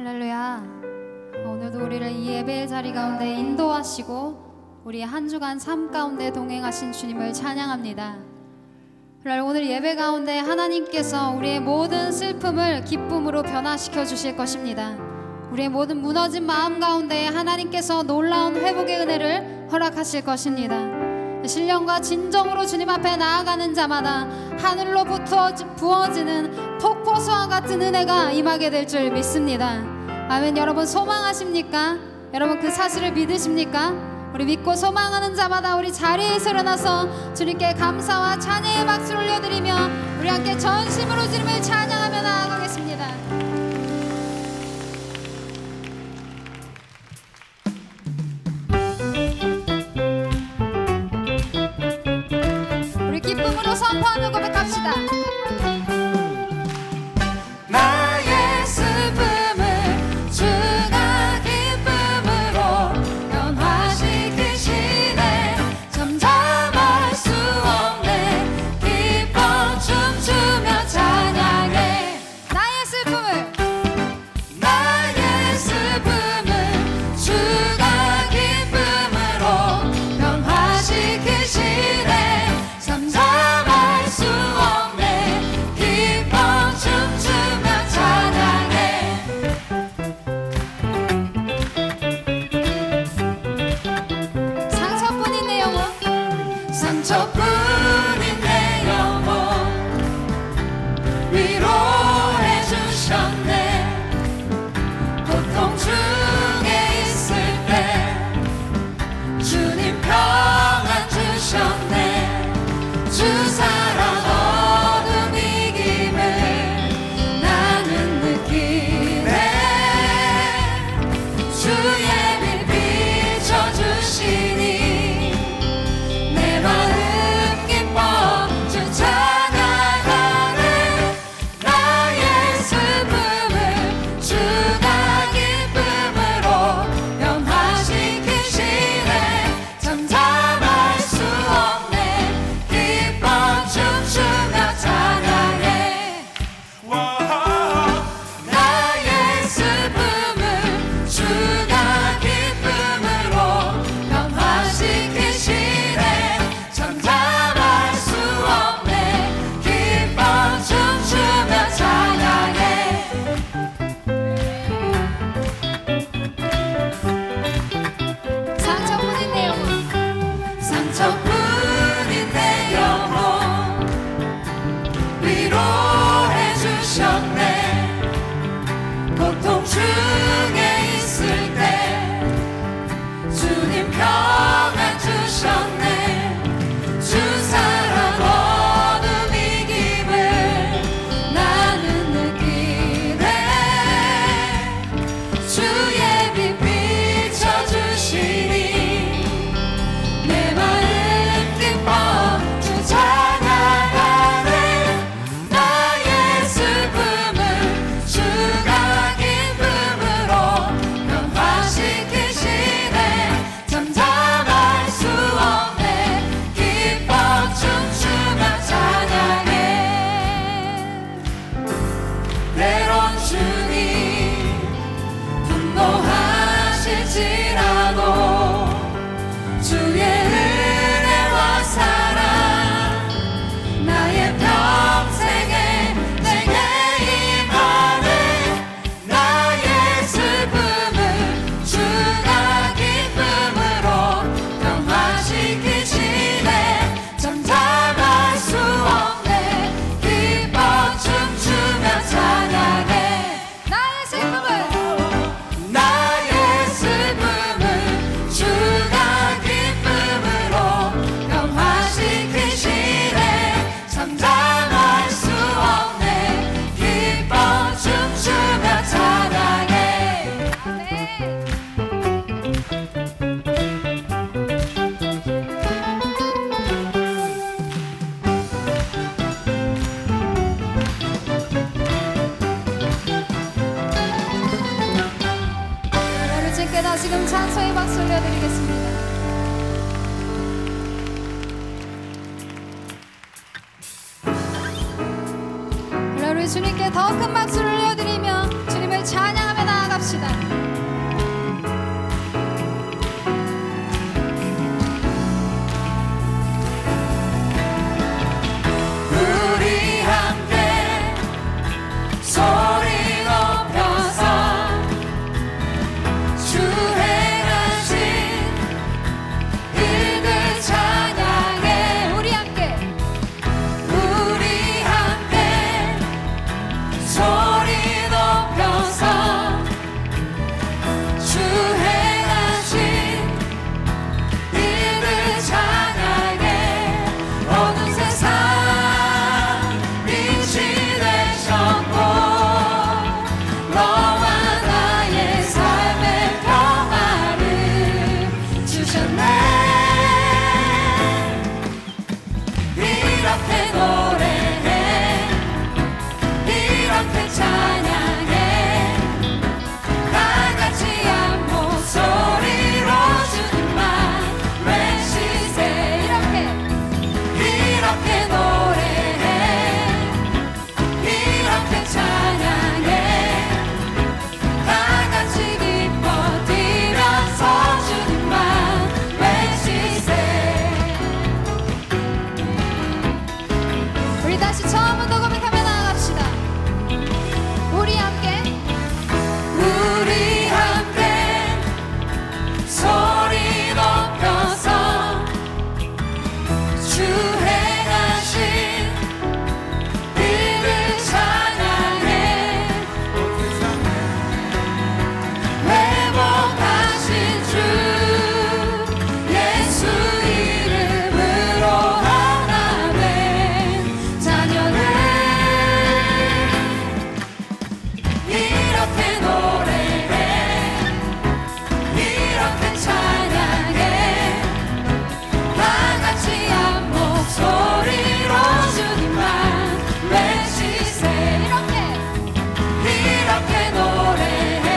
할렐루야. 오늘도 우리를 이 예배의 자리 가운데 인도하시고 우리의 한 주간 삶 가운데 동행하신 주님을 찬양합니다. 오늘 예배 가운데 하나님께서 우리의 모든 슬픔을 기쁨으로 변화시켜 주실 것입니다. 우리의 모든 무너진 마음 가운데 하나님께서 놀라운 회복의 은혜를 허락하실 것입니다. 신령과 진정으로 주님 앞에 나아가는 자마다 하늘로부터 부어지는 폭포수와 같은 은혜가 임하게 될 줄 믿습니다. 아멘. 여러분 소망하십니까? 여러분 그 사실을 믿으십니까? 우리 믿고 소망하는 자마다 우리 자리에서 일어나서 주님께 감사와 찬양의 박수를 올려드리며 우리 함께 전심으로 주님을 찬양하며 나아가겠습니다. 우리 기쁨으로 선포하며 고백합시다. 나의 슬픔을 주가 기쁨으로 변화시키시네. 잠잠할 수 없네. 기뻐 춤추며 찬양해. 나의 슬픔을 주가 기쁨으로 변화시키시네. 잠잠할 수 없네. 기뻐 춤추며 찬양해. 상처뿐인 내 영혼 상처뿐인 내 영혼 위로해 주셨네. 고통 중에 있을 때 주님 평안 주셨네. 주 사랑 어둠 이김을 나는 느끼네. 주의 빛 비춰주시니 내 마음 기뻐 주 찬양하네. 나의 슬픔을 주가 기쁨으로 변화시키시네. 잠잠할 수 없네. 기뻐 춤추며 찬양해. 나의 슬픔을 주가 기쁨으로 변화시키시네. 잠잠할 수 없네. 기뻐 춤추며 찬양해. 상처뿐인 내 영혼 상처뿐인 내 영혼 위로해 주셨네. 고통 중에 있을 때 주님 평안 주셨네. 주 사랑 어둠 이김을 나는 느끼네. 주의 빛 비춰주시니 내 마음 기뻐 주 찬양하네. 나의 슬픔을 주가 기쁨으로 변화시키시네. 잠잠할 수 없네. 기뻐 춤추며 찬양해. 때론 주님 분노하실지라도 주의 은혜와 사랑 나의 평생에 내게 임하네. 나의 슬픔을 주가 기쁨으로 변화시키시네. 잠잠할 수 없네. 기뻐 춤추며 찬양해. 나의 슬픔을 주가 기쁨으로 변화시키시네. 잠잠할 수 없네. 기뻐 춤추며 찬양해. 아멘. 우리 주님께 다시금 찬송의 박수 올려드리겠습니다. 우리 주님께 더 큰 박수를 올려드리며 주님을 찬양하며 나아갑시다. 찬양합시다. 우리 함께 소리 높여서 주 행하신 일들 찬양해. 우리 함께 소리 높여서 주 행하신 일들 찬양해. 어두운 세상 빛이 되셨고 너와 나의 삶의 평화를 주셨네. 이렇게 노래해, 이렇게 찬양해. 다같이 한 목소리로 주님만 외치세. 이렇게 노래해, 이렇게 찬양해. 다같이 기뻐 뛰면서 주님만 외치세. 우리 다시 처음부터 고백하며 나아갑시다. 우리 함께 소리 높여서 주 행하신 일들 찬양해. 회복하신 주 예수 이름으로 하나 된 자녀들 이렇게 노래해, 이렇게 찬양해. 다같이 한 목소리로 주님만 외치세. 이렇게 노래해,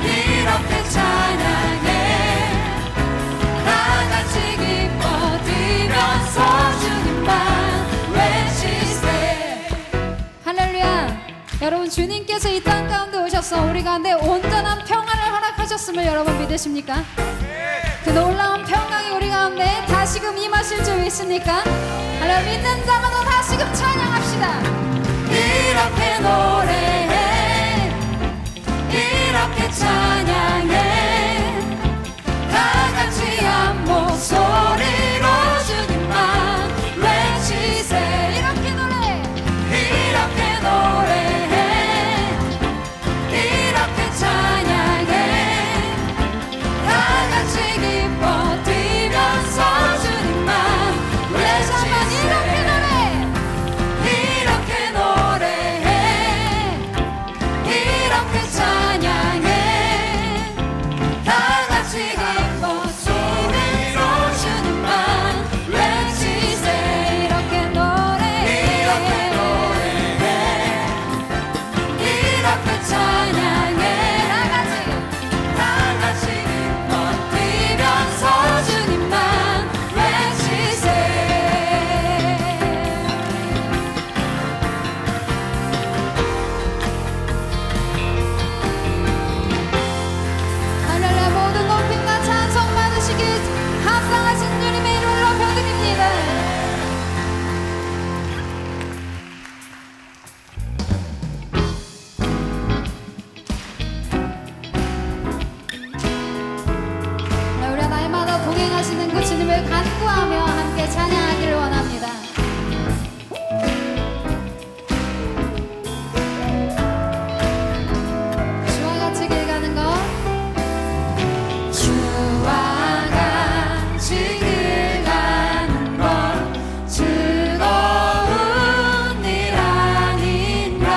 이렇게 찬양해. 다같이 기뻐 뛰면서 주님만 외치세. 할렐루야. 여러분, 주님께서 이 땅 가운데 오셔서 우리 가운데 온전한 평화를 허락하셨음을 여러분 믿으십니까? 그 놀라운 평강이 우리 가운데 다시금 임하실 줄 믿습니까? 할렐루야. 믿는 자마다 다시금 찬양합시다. 이렇게 노래해, 이렇게 찬양해. 다같이 한 목소리로 주님만 외치세. 이렇게 노래. 이렇게 노래해, 이렇게 찬양해. 다같이 기뻐 뛰면서 주님만 외치세. 이렇게 노래. 이렇게 노래해, 이렇게 찬양해. 다같이 기뻐 소리로 주님만 외치세. 이렇게 노래해. 이렇게 노래해, 이렇게 찬양해. 다같이 기뻐 뛰면서 주님만 외치세. 할렐루야. 모든 높임과 찬송 받으시길 합당하신 주님의 이름으로 높여드립니다. 우리가 날마다 동행하시는 그 주님을 간구하며 함께 찬양하기를 원합니다. 주와 같이 길 가는 것, 주와 같이 길 가는 건 즐거운 일 아닌가.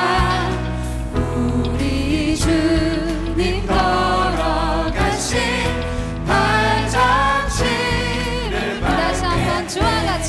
우리 주님 걸어가신 발자취를 다시 한번 주와 같이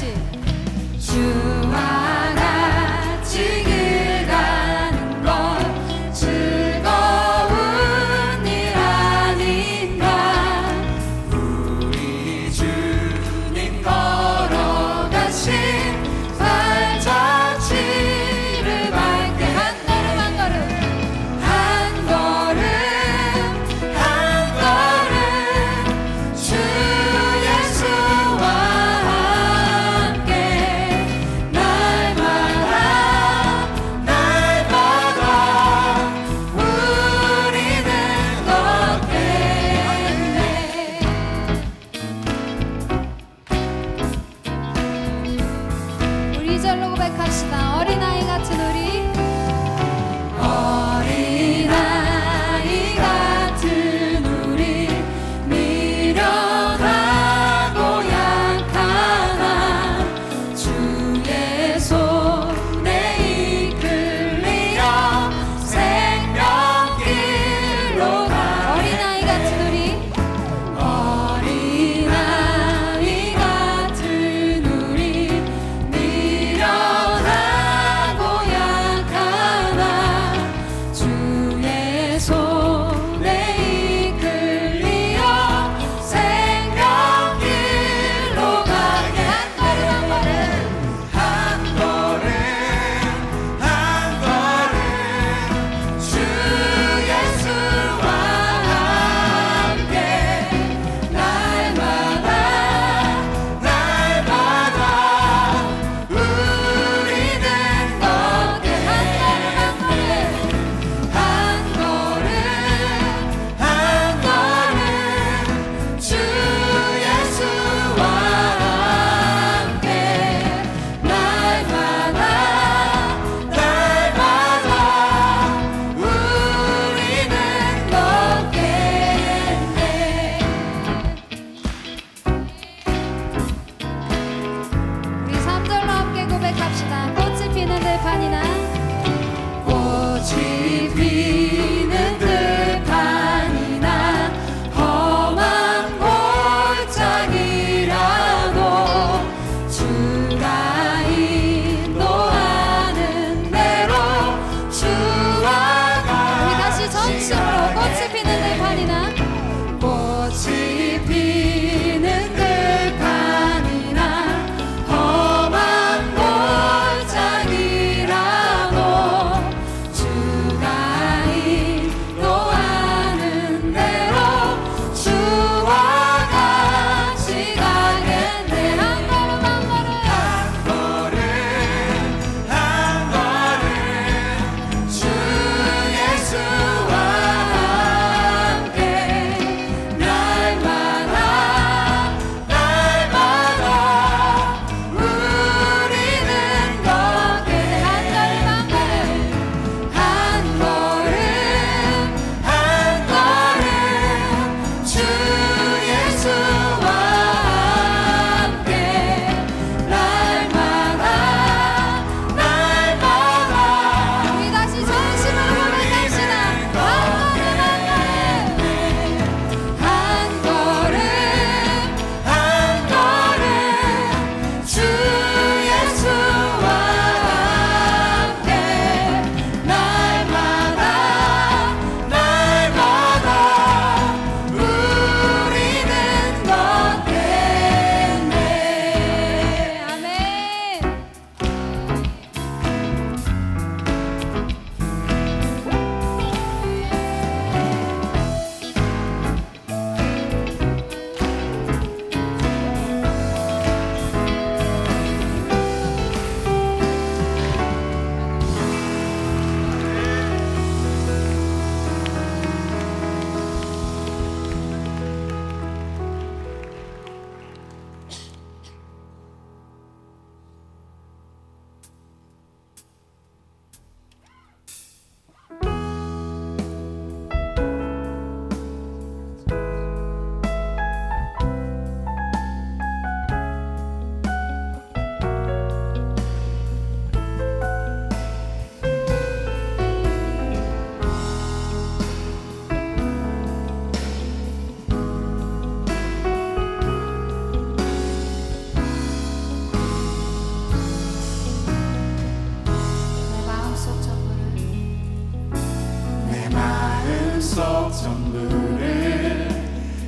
마음속 전부를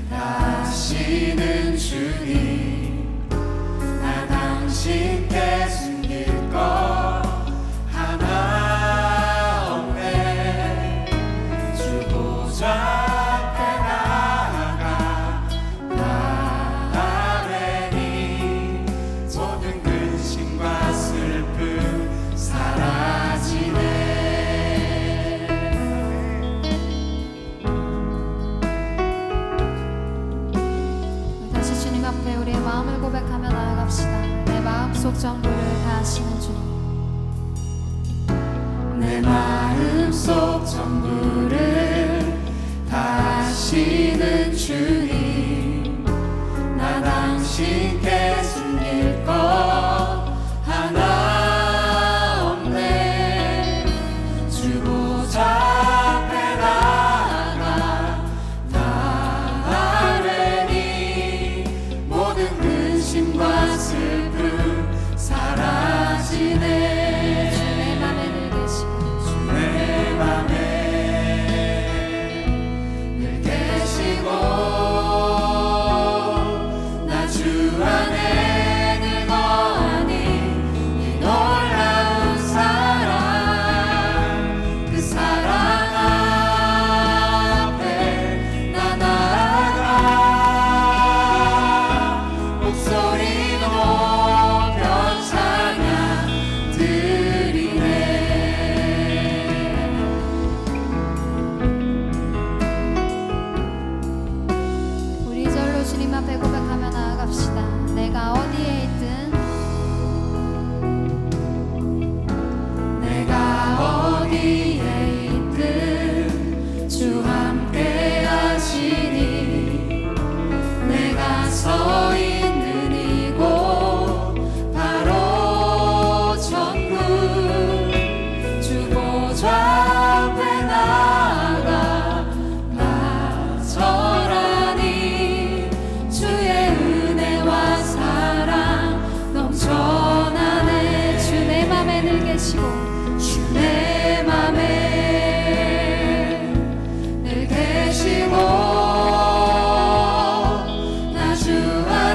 다시는 주님 나 당신께 숨길 것 하나 없네 주 보좌 앞에 나아가 바라니 모든 근심과 슬픔 사라지네. 다시 주님 앞에 우리의 마음을 고백하며 나아갑시다. 내 마음속 전부를 다 아시는 주님, 내 마음속 전부를 다 아시는 주님 나 당신께 숨길 것 하나 없네 주 보좌 앞에 나아가 바라니 모든 근심과 슬픔 사라지네. 내 맘에 늘 계시고 내 맘에 늘 계시고 나 주 안에 늘 거하니 이 놀라운 사랑 그 사랑 앞에 나 나아가 목소리 높여 찬양 드리네. 우리 절로 주님 앞에 고백하며 나아갑시다. 내가 어디에 있든 내가 어디에 있든 주 함께 하시니 내가 서 있는 이곳 바로 천국 주 보좌 앞에 나아가 나절하니 주의 은혜와 사랑 넘쳐나네. 주 내 맘에 늘 계시고 주 내 맘에 늘 계시고 나 주 안에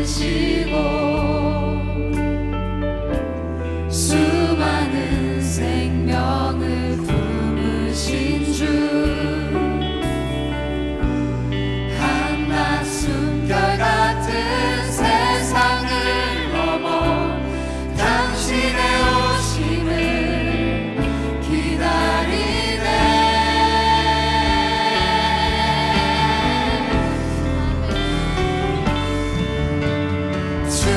받으시고 수많은 생명을 품으신 주 한낮 숨결 같은 세상을 넘어 당신의 오심을 기다리네. 주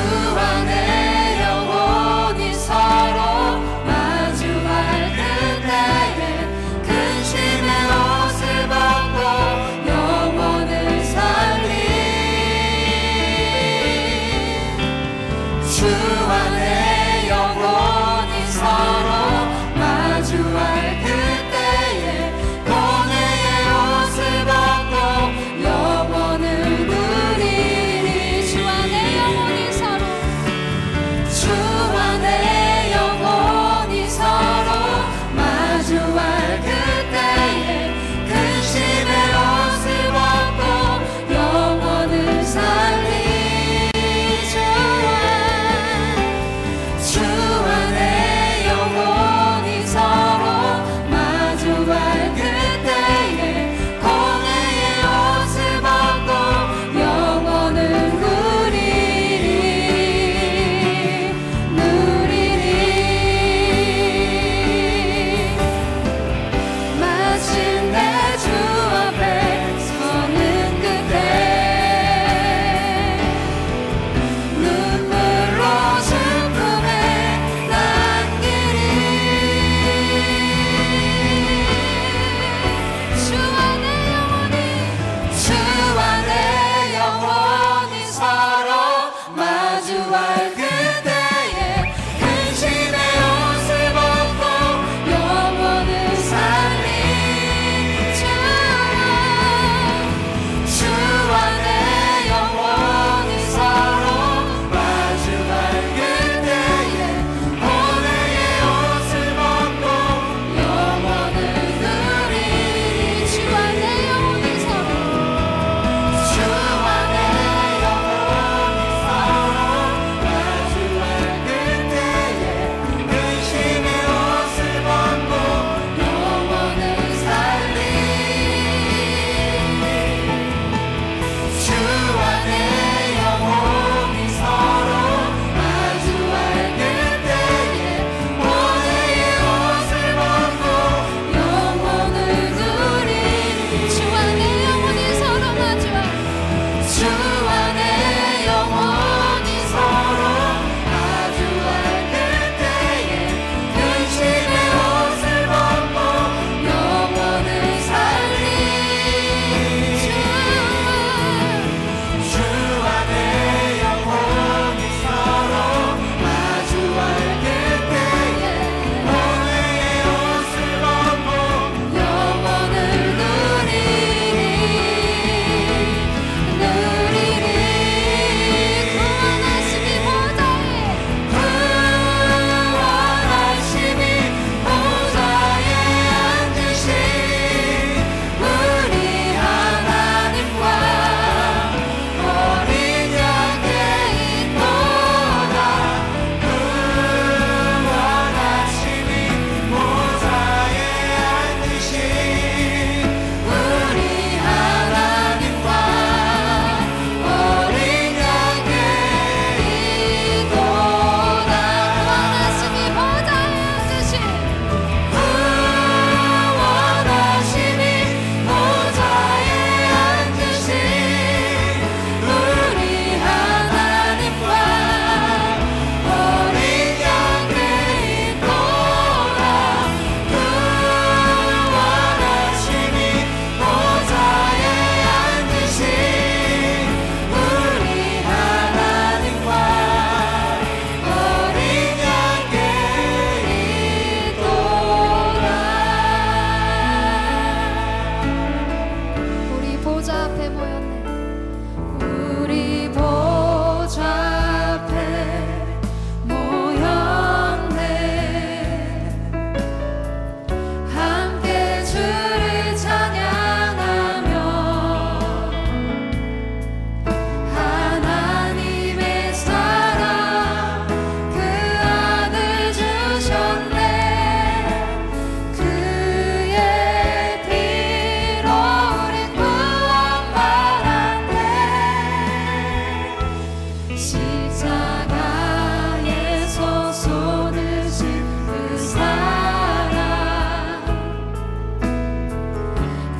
십자가에서 쏟으신 그 사랑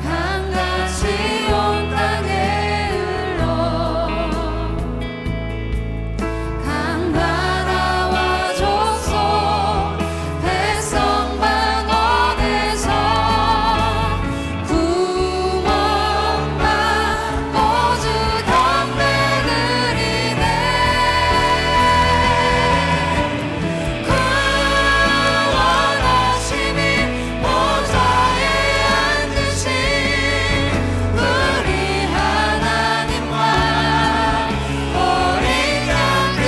강같이 온 땅에 흘러 강바다와 족속 백성 방언에서 구원받고 주 담대 그리네. 구원하심이 보좌에 앉으신 우리 하나님과 어린 양께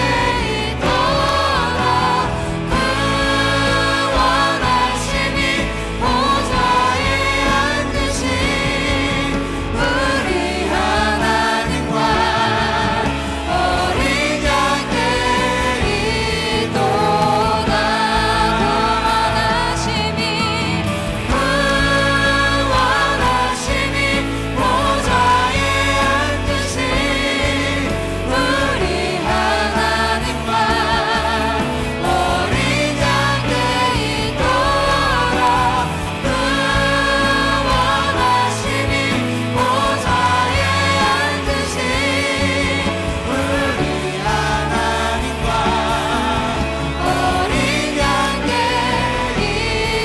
있도다. 구원하심이 보좌에 앉으신 우리 하나님과 어린 양께 있도다. 구원하심이 보좌에 앉으신 우리 하나님과 어린 양께 있도다. 구원하심이 보좌에 앉으신 우리 하나님과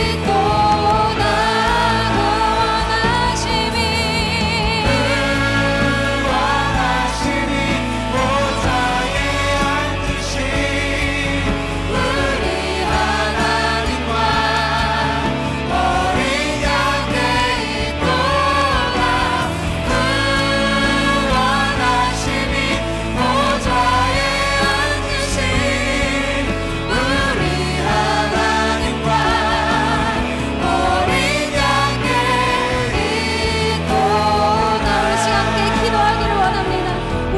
어린 양께 있도다. 구원하심이 보좌에 앉으신 우리 하나님과 어린 양께 있도다. 구원하심이 보좌에 앉으신 우리 하나님과 어린 양께 있도다. 우리 시간 함께 기도하기를 원합니다.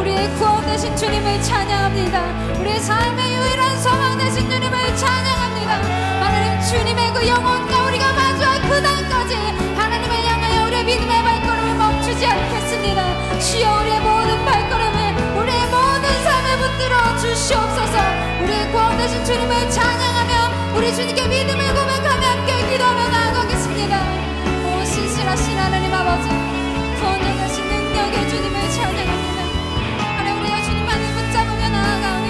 우리의 구원 되신 주님을 찬양합니다. 우리의 삶의 유일한 소망 되신 주님을 찬양합니다. 하나님, 주님의 그 영혼과 우리가 마주할 그 날까지 하나님을 향하여 우리의 믿음의 발걸음을 멈추지 않겠습니다. 주여, 우리의 모든 발걸음을, 우리의 모든 삶을 붙들어 주시옵소서. 우리의 구원 되신 주님을 찬양하며 우리 주님께 믿음을 고백하며 함께 기도하며 나아가겠습니다. 오 신실하신 하나님 아버지, 구원자되신 능력의 주님을 찬양합니다. 하나님, 우리가 주님만을 붙잡으며 나아가오니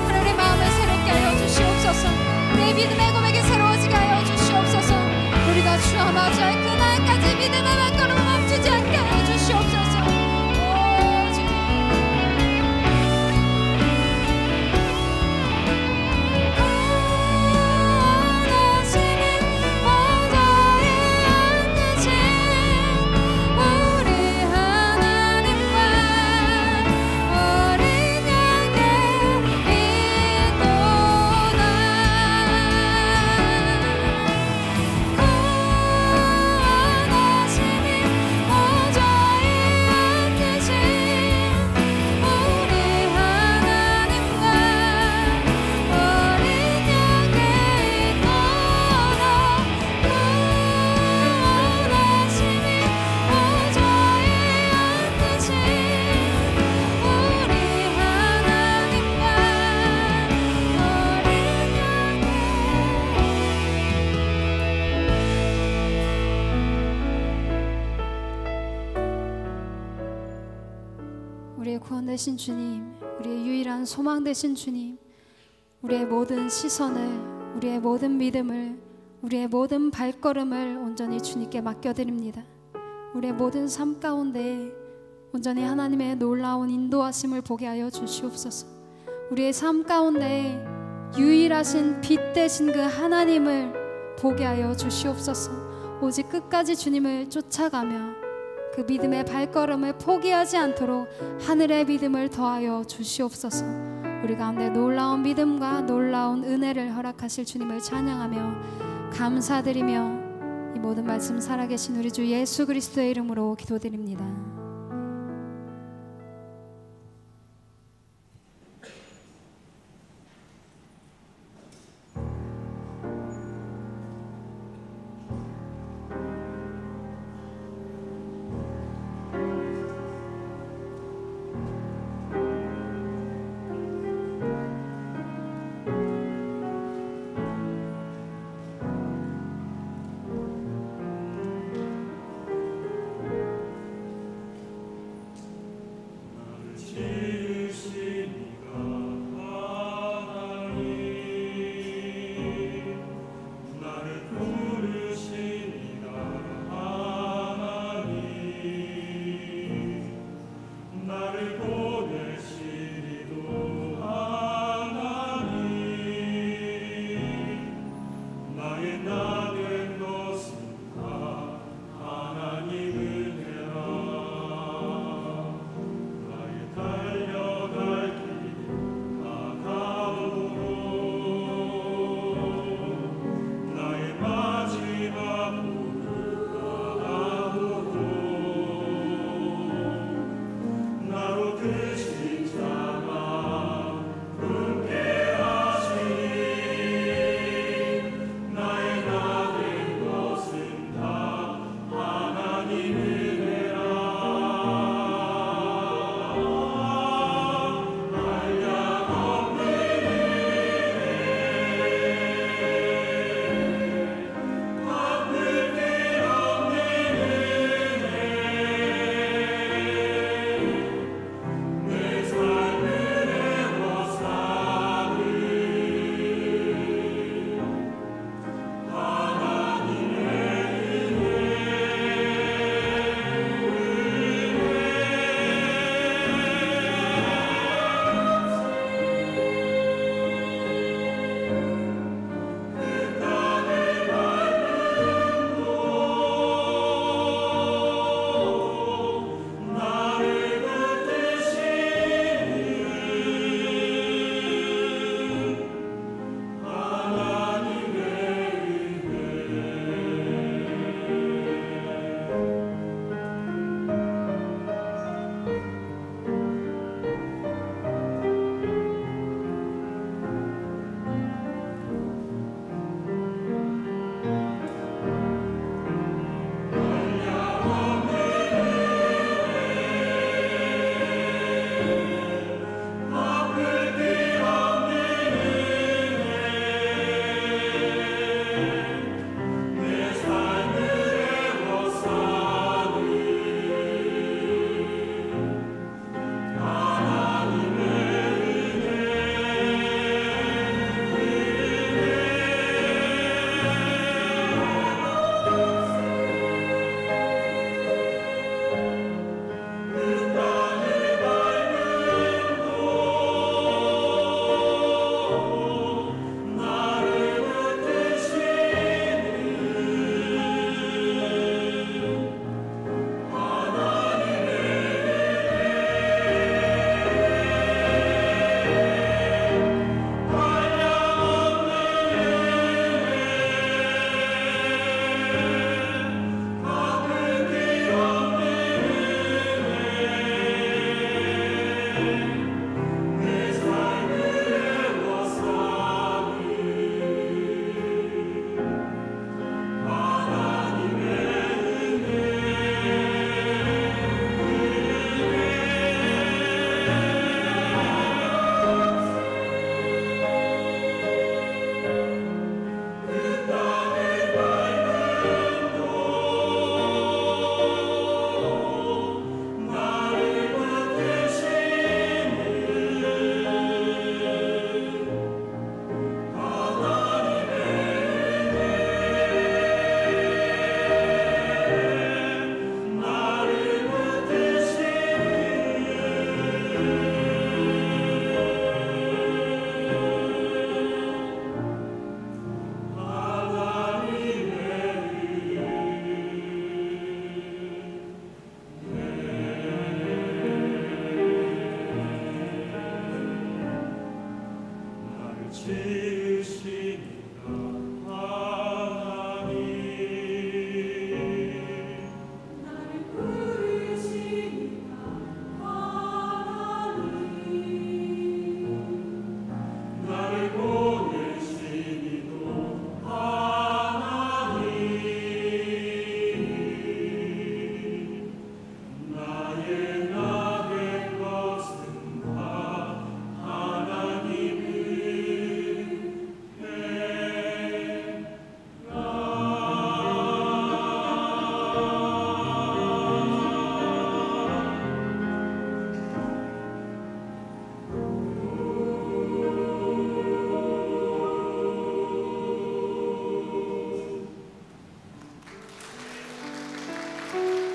하나님, 우리 마음을 새롭게 하여 주시옵소서. 우리의 믿음의 고백이 새로워지게 하여 주시옵소서. 우리가 주와 마주할 그날까지 믿음의 발걸음을 멈추지 않게 하여 주시옵소서. 오 주님, 구원하심이 보좌에 앉으신 우리 하나님과 어린 양께 있도다. 우리의 구원 되신 주님, 우리의 유일한 소망 되신 주님, 우리의 모든 시선을, 우리의 모든 믿음을, 우리의 모든 발걸음을 온전히 주님께 맡겨드립니다. 우리의 모든 삶 가운데 온전히 하나님의 놀라운 인도하심을 보게 하여 주시옵소서. 우리의 삶 가운데 유일하신 빛 되신 그 하나님을 보게 하여 주시옵소서. 오직 끝까지 주님을 쫓아가며 그 믿음의 발걸음을 포기하지 않도록 하늘의 믿음을 더하여 주시옵소서. 우리 가운데 놀라운 믿음과 놀라운 은혜를 허락하실 주님을 찬양하며 감사드리며 이 모든 말씀 살아계신 우리 주 예수 그리스도의 이름으로 기도드립니다.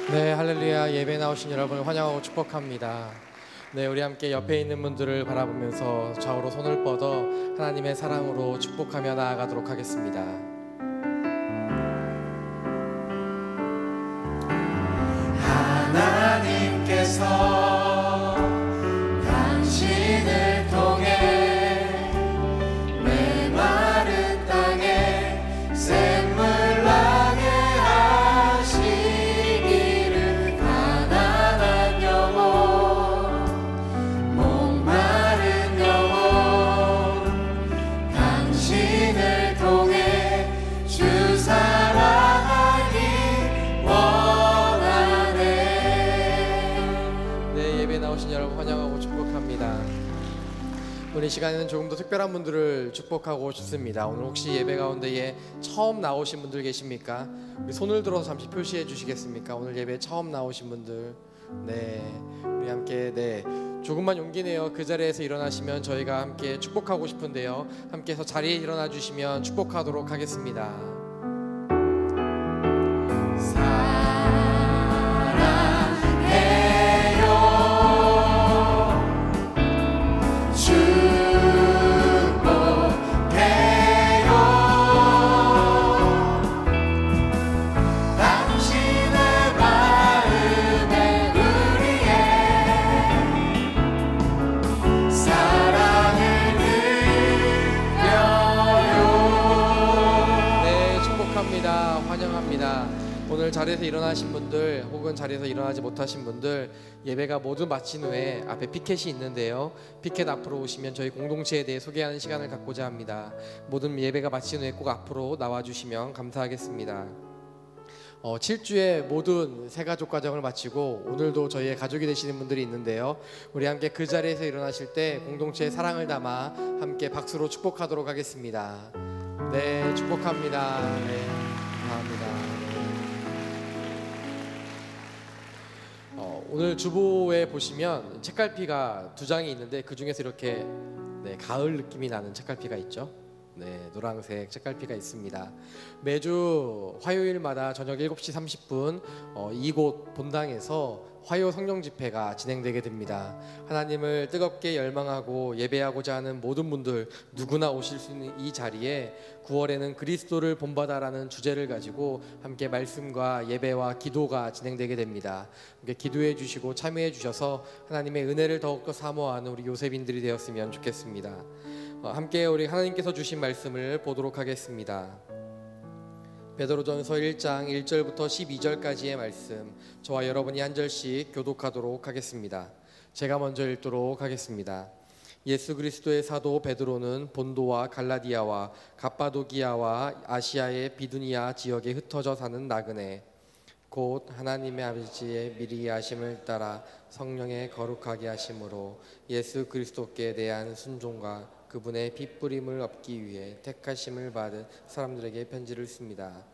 네, 할렐루야. 예배 나오신 여러분을 환영하고 축복합니다. 네, 우리 함께 옆에 있는 분들을 바라보면서 좌우로 손을 뻗어 하나님의 사랑으로 축복하며 나아가도록 하겠습니다. 하나님께서 당신을 통해 메마른 땅에 샘물 나게 하시기를 가난한 영혼 목마른 영혼 당신을 통해 주 사랑하기 원하네. 네, 예배 나오신 여러분 환영하고 축복합니다. 오늘 이 시간에는 조금 더 특별한 분들을 축복하고 싶습니다. 오늘 혹시 예배 가운데에 처음 나오신 분들 계십니까? 우리 손을 들어서 잠시 표시해 주시겠습니까? 오늘 예배 처음 나오신 분들. 네, 우리 함께 조금만 용기 내어 그 자리에서 일어나시면 저희가 함께 축복하고 싶은데요. 함께해서 자리에 일어나 주시면 축복하도록 하겠습니다. 환영합니다. 오늘 자리에서 일어나신 분들 혹은 자리에서 일어나지 못하신 분들 예배가 모두 마친 후에 앞에 피켓이 있는데요. 피켓 앞으로 오시면 저희 공동체에 대해 소개하는 시간을 갖고자 합니다. 모든 예배가 마친 후에 꼭 앞으로 나와주시면 감사하겠습니다. 7주의 모든 새가족 가정을 마치고 오늘도 저희의 가족이 되시는 분들이 있는데요. 우리 함께 그 자리에서 일어나실 때 공동체의 사랑을 담아 함께 박수로 축복하도록 하겠습니다. 네, 축복합니다. 네, 감사합니다. 오늘 주보에 보시면 책갈피가 2장이 있는데 그 중에서 이렇게 가을 느낌이 나는 책갈피가 있죠. 네, 노란색 책갈피가 있습니다. 매주 화요일마다 저녁 7시 30분 이곳 본당에서 화요 성령 집회가 진행되게 됩니다. 하나님을 뜨겁게 열망하고 예배하고자 하는 모든 분들 누구나 오실 수 있는 이 자리에 9월에는 그리스도를 본받아라는 주제를 가지고 함께 말씀과 예배와 기도가 진행되게 됩니다. 함께 기도해 주시고 참여해 주셔서 하나님의 은혜를 더욱더 사모하는 우리 요셉인들이 되었으면 좋겠습니다. 함께 우리 하나님께서 주신 말씀을 보도록 하겠습니다. 베드로전서 1장 1절부터 12절까지의 말씀, 저와 여러분이 한 절씩 교독하도록 하겠습니다. 제가 먼저 읽도록 하겠습니다. 예수 그리스도의 사도 베드로는 본도와 갈라디아와 갑바도기아와 아시아의 비두니아 지역에 흩어져 사는 나그네 곧 하나님의 아버지의 미리 하심을 따라 성령의 거룩하게 하심으로 예수 그리스도께 대한 순종과 그분의 핏부림을 얻기 위해 택하심을 받은 사람들에게 편지를 씁니다.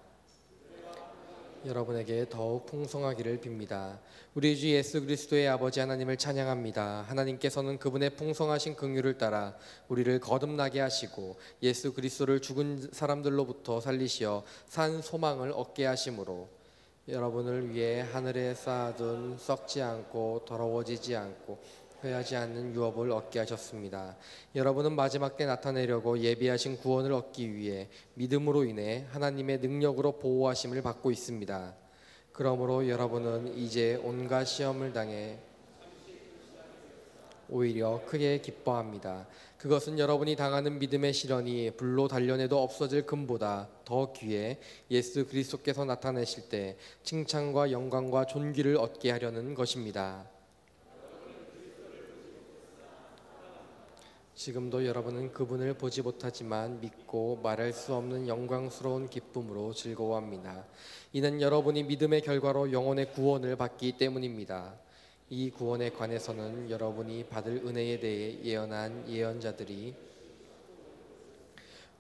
여러분에게 더욱 풍성하기를 빕니다. 우리 주 예수 그리스도의 아버지 하나님을 찬양합니다. 하나님께서는 그분의 풍성하신 긍휼을 따라 우리를 거듭나게 하시고 예수 그리스도를 죽은 사람들로부터 살리시어 산 소망을 얻게 하심으로 여러분을 위해 하늘에 쌓아둔 썩지 않고 더러워지지 않고 회하지 않는 유업을 얻게 하셨습니다. 여러분은 마지막 때 나타내려고 예비하신 구원을 얻기 위해 믿음으로 인해 하나님의 능력으로 보호하심을 받고 있습니다. 그러므로 여러분은 이제 온갖 시험을 당해 오히려 크게 기뻐합니다. 그것은 여러분이 당하는 믿음의 시련이 불로 단련해도 없어질 금보다 더 귀해 예수 그리스도께서 나타내실 때 칭찬과 영광과 존귀를 얻게 하려는 것입니다. 지금도 여러분은 그분을 보지 못하지만 믿고 말할 수 없는 영광스러운 기쁨으로 즐거워합니다. 이는 여러분이 믿음의 결과로 영혼의 구원을 받기 때문입니다. 이 구원에 관해서는 여러분이 받을 은혜에 대해 예언한 예언자들이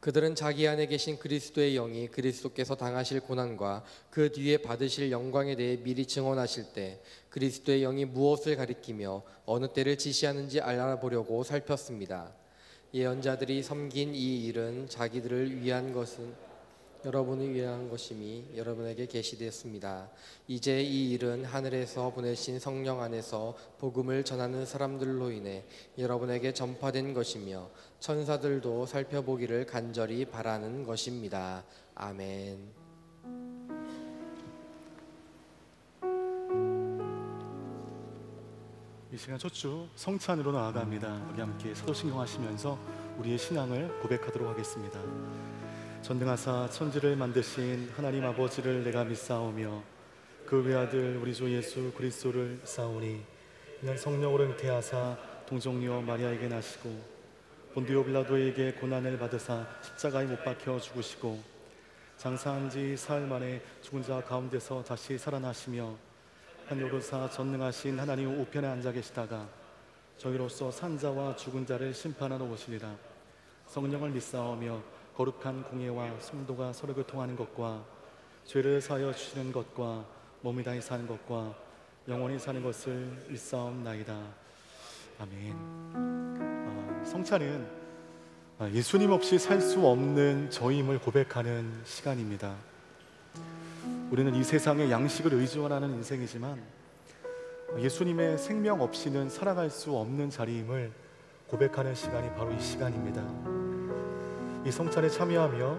그들은 자기 안에 계신 그리스도의 영이 그리스도께서 당하실 고난과 그 뒤에 받으실 영광에 대해 미리 증언하실 때 그리스도의 영이 무엇을 가리키며 어느 때를 지시하는지 알아보려고 살폈습니다. 예언자들이 섬긴 이 일은 자기들을 위한 것은 여러분을 위한 것임이 여러분에게 계시되었습니다. 이제 이 일은 하늘에서 보내신 성령 안에서 복음을 전하는 사람들로 인해 여러분에게 전파된 것이며 천사들도 살펴보기를 간절히 바라는 것입니다. 아멘. 이 시간 첫 주 성찬으로 나아갑니다. 우리 함께 사도신경하시면서 우리의 신앙을 고백하도록 하겠습니다. 전능하사 천지를 만드신 하나님 아버지를 내가 믿사오며 그 외아들 우리 주 예수 그리스도를 믿사오니 이는 성령으로 잉태하사 동정녀 마리아에게 나시고 본디오 빌라도에게 고난을 받으사 십자가에 못 박혀 죽으시고 장사한 지 사흘 만에 죽은 자 가운데서 다시 살아나시며 하늘 오르사 전능하신 하나님 우편에 앉아 계시다가 저희로서 산 자와 죽은 자를 심판하러 오시리라. 성령을 믿사오며 거룩한 공예와 성도가 서로 교통하는 것과 죄를 사하여 주시는 것과 몸이 다히 사는 것과 영원히 사는 것을 믿사옵나이다. 아멘. 성찬은 예수님 없이 살 수 없는 저임을 고백하는 시간입니다. 우리는 이 세상의 양식을 의존하는 인생이지만 예수님의 생명 없이는 살아갈 수 없는 자리임을 고백하는 시간이 바로 이 시간입니다. 이 성찬에 참여하며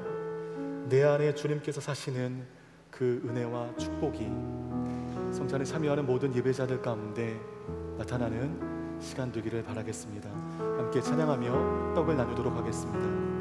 내 안에 주님께서 사시는 그 은혜와 축복이 성찬에 참여하는 모든 예배자들 가운데 나타나는 시간 되기를 바라겠습니다. 함께 찬양하며 떡을 나누도록 하겠습니다.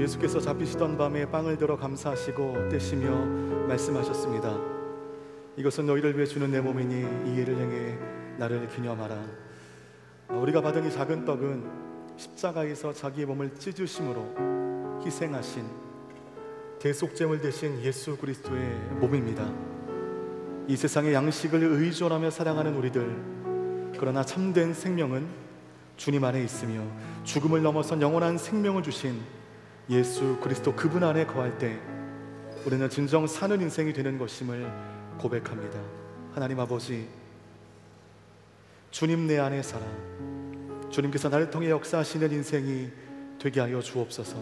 예수께서 잡히시던 밤에 빵을 들어 감사하시고 떼시며 말씀하셨습니다. 이것은 너희를 위해 주는 내 몸이니 이 일을 행해 나를 기념하라. 우리가 받은 이 작은 떡은 십자가에서 자기의 몸을 찢으심으로 희생하신 대속제물 되신 예수 그리스도의 몸입니다. 이 세상의 양식을 의존하며 살아가는 우리들, 그러나 참된 생명은 주님 안에 있으며 죽음을 넘어선 영원한 생명을 주신 예수 그리스도 그분 안에 거할 때 우리는 진정 사는 인생이 되는 것임을 고백합니다. 하나님 아버지, 주님 내 안에 살아 주님께서 나를 통해 역사하시는 인생이 되게 하여 주옵소서.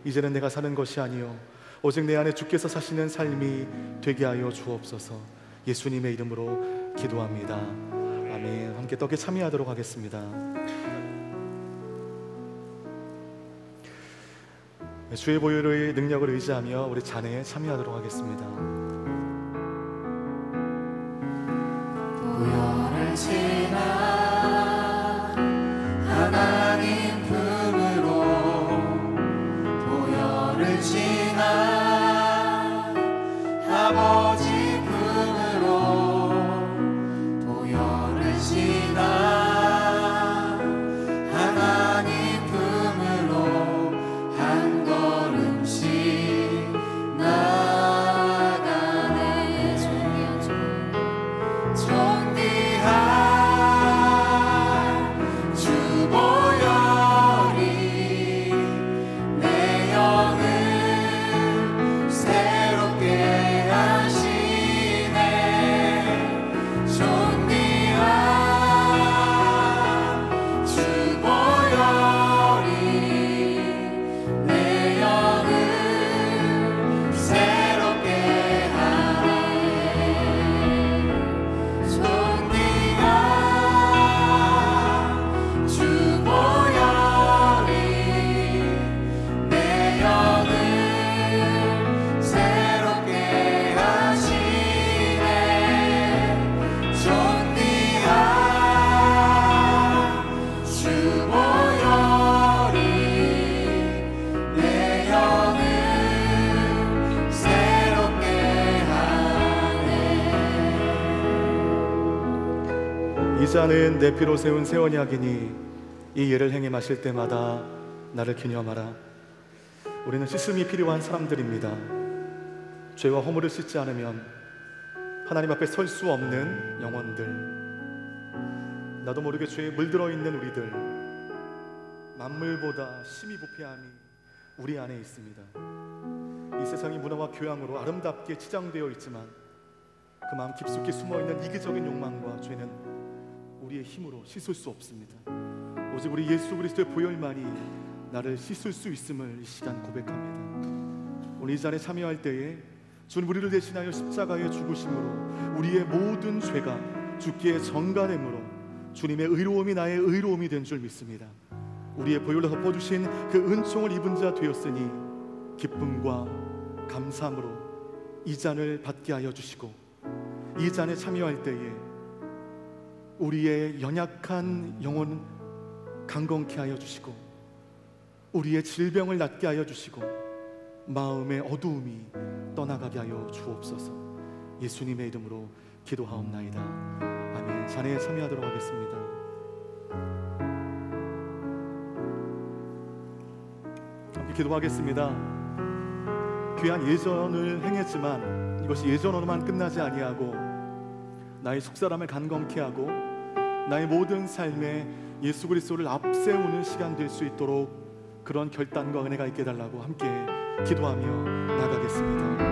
이제는 내가 사는 것이 아니요 오직 내 안에 주께서 사시는 삶이 되게 하여 주옵소서. 예수님의 이름으로 기도합니다. 아멘. 함께 떡에 참여하도록 하겠습니다. 주의 보혈의 능력을 의지하며 우리 찬양에 참여하도록 하겠습니다. 보혈을 지나 하나님 품으로 보혈을 지나 아버지 품으로 보혈을 지나 하나님 품으로 한 걸음씩 나가네. 존귀한 주 보혈이 내 영을 새롭게 하시네. 존귀한 주 보혈이 내 영을 새롭게 하네. 존귀한 주 보혈이 내 영을 새롭게 하시네. 존귀한 주 보혈이 내 영을 새롭게 하네. 이 잔은 내 피로 세운 새 언약이니 이 예를 행해 마실 때마다 나를 기념하라. 우리는 씻음이 필요한 사람들입니다. 죄와 허물을 씻지 않으면 하나님 앞에 설 수 없는 영혼들, 나도 모르게 죄에 물들어 있는 우리들, 만물보다 심히 부패함이 우리 안에 있습니다. 이 세상이 문화와 교양으로 아름답게 치장되어 있지만 그 마음 깊숙이 숨어있는 이기적인 욕망과 죄는 우리의 힘으로 씻을 수 없습니다. 오직 우리 예수 그리스도의 보혈만이 나를 씻을 수 있음을 이 시간 고백합니다. 오늘 이 잔에 참여할 때에 주는 우리를 대신하여 십자가에 죽으심으로 우리의 모든 죄가 주께 전가됨으로 주님의 의로움이 나의 의로움이 된 줄 믿습니다. 우리의 보혈로 덮어주신 그 은총을 입은 자 되었으니 기쁨과 감사함으로 이 잔을 받게 하여 주시고 이 잔에 참여할 때에 우리의 연약한 영혼 강건케 하여 주시고 우리의 질병을 낫게 하여 주시고 마음의 어두움이 떠나가게 하여 주옵소서. 예수님의 이름으로 기도하옵나이다. 아멘. 잔에 참여하도록 하겠습니다. 함께 기도하겠습니다. 귀한 예전을 행했지만 이것이 예전으로만 끝나지 아니하고 나의 속사람을 간건케 하고 나의 모든 삶에 예수 그리스도를 앞세우는 시간 될 수 있도록 그런 결단과 은혜가 있게 달라고 함께 기도하며 나가겠습니다.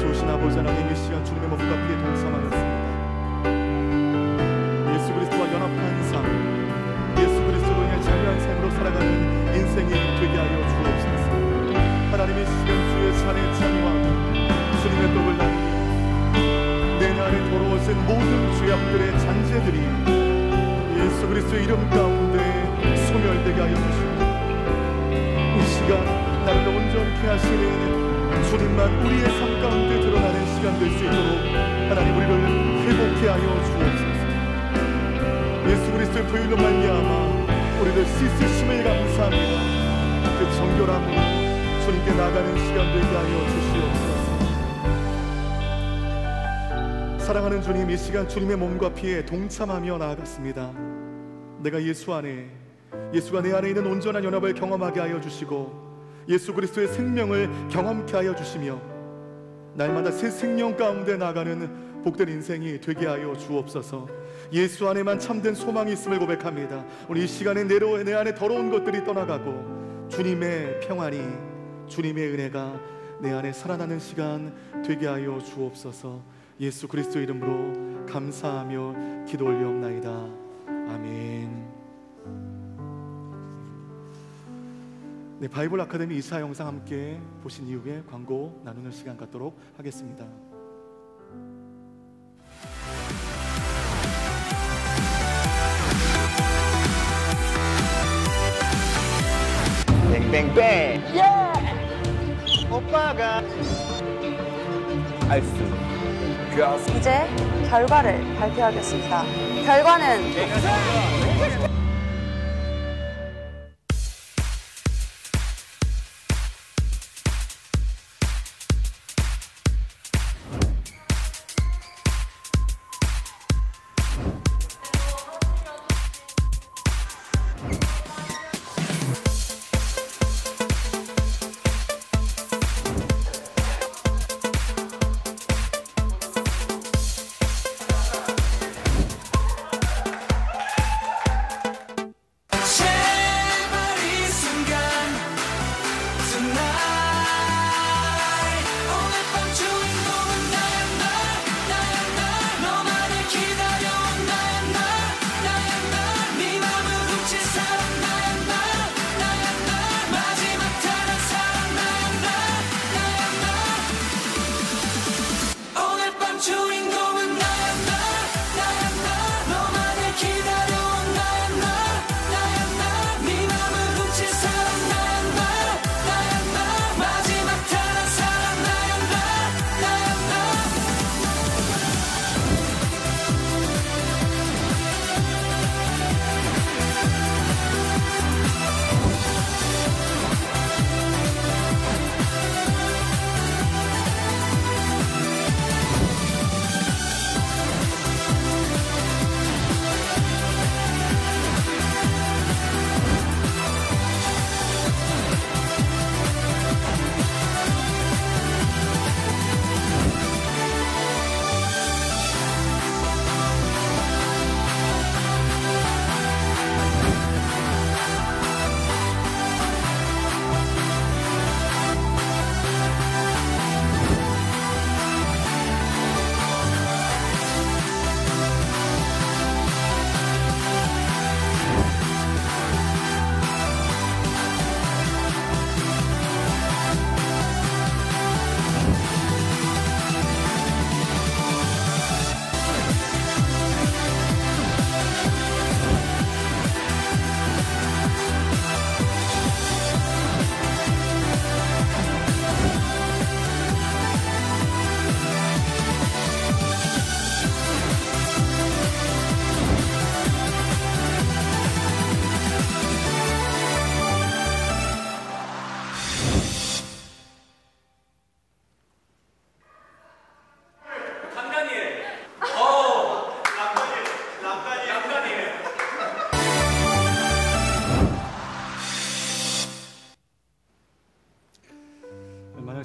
좋으신 아버지 하나님, 이 시간 주님의 몸과 피에 동참하였습니다. 예수 그리스도와 연합한 삶, 예수 그리스도로 인해 자유한 삶으로 살아가는 인생이 되게 하여 주옵소서. 하나님의 시간 주의 잔에 참여하고 주님의 떡을 나누며 내 안에 더러워진 모든 죄악들의 잔재들이 예수 그리스도의 이름 가운데 소멸되게 하여 주시고 이 시간 나를 온전케 하시는 주님만 우리의 삶 가운데 드러나는 시간 될 수 있도록 하나님 우리를 회복케 하여 주옵소서. 예수 그리스도의 보혈로 말미암아 우리를 씻으심을 감사합니다. 그 정결함으로 주님께 나가는 시간 되게 하여 주시옵소서. 사랑하는 주님, 이 시간 주님의 몸과 피에 동참하며 나아갔습니다. 내가 예수 안에, 예수가 내 안에 있는 온전한 연합을 경험하게 하여 주시고 예수 그리스도의 생명을 경험케 하여 주시며 날마다 새 생명 가운데 나가는 복된 인생이 되게 하여 주옵소서. 예수 안에만 참된 소망이 있음을 고백합니다. 오늘 이 시간에 내 안에 더러운 것들이 떠나가고 주님의 평안이, 주님의 은혜가 내 안에 살아나는 시간 되게 하여 주옵소서. 예수 그리스도 이름으로 감사하며 기도 올리옵나이다. 아멘. 네, 바이블 아카데미 이사 영상 함께 보신 이후에 광고 나누는 시간 갖도록 하겠습니다. 뱅뱅뱅 오빠가 알수 이제 결과를 발표하겠습니다. 결과는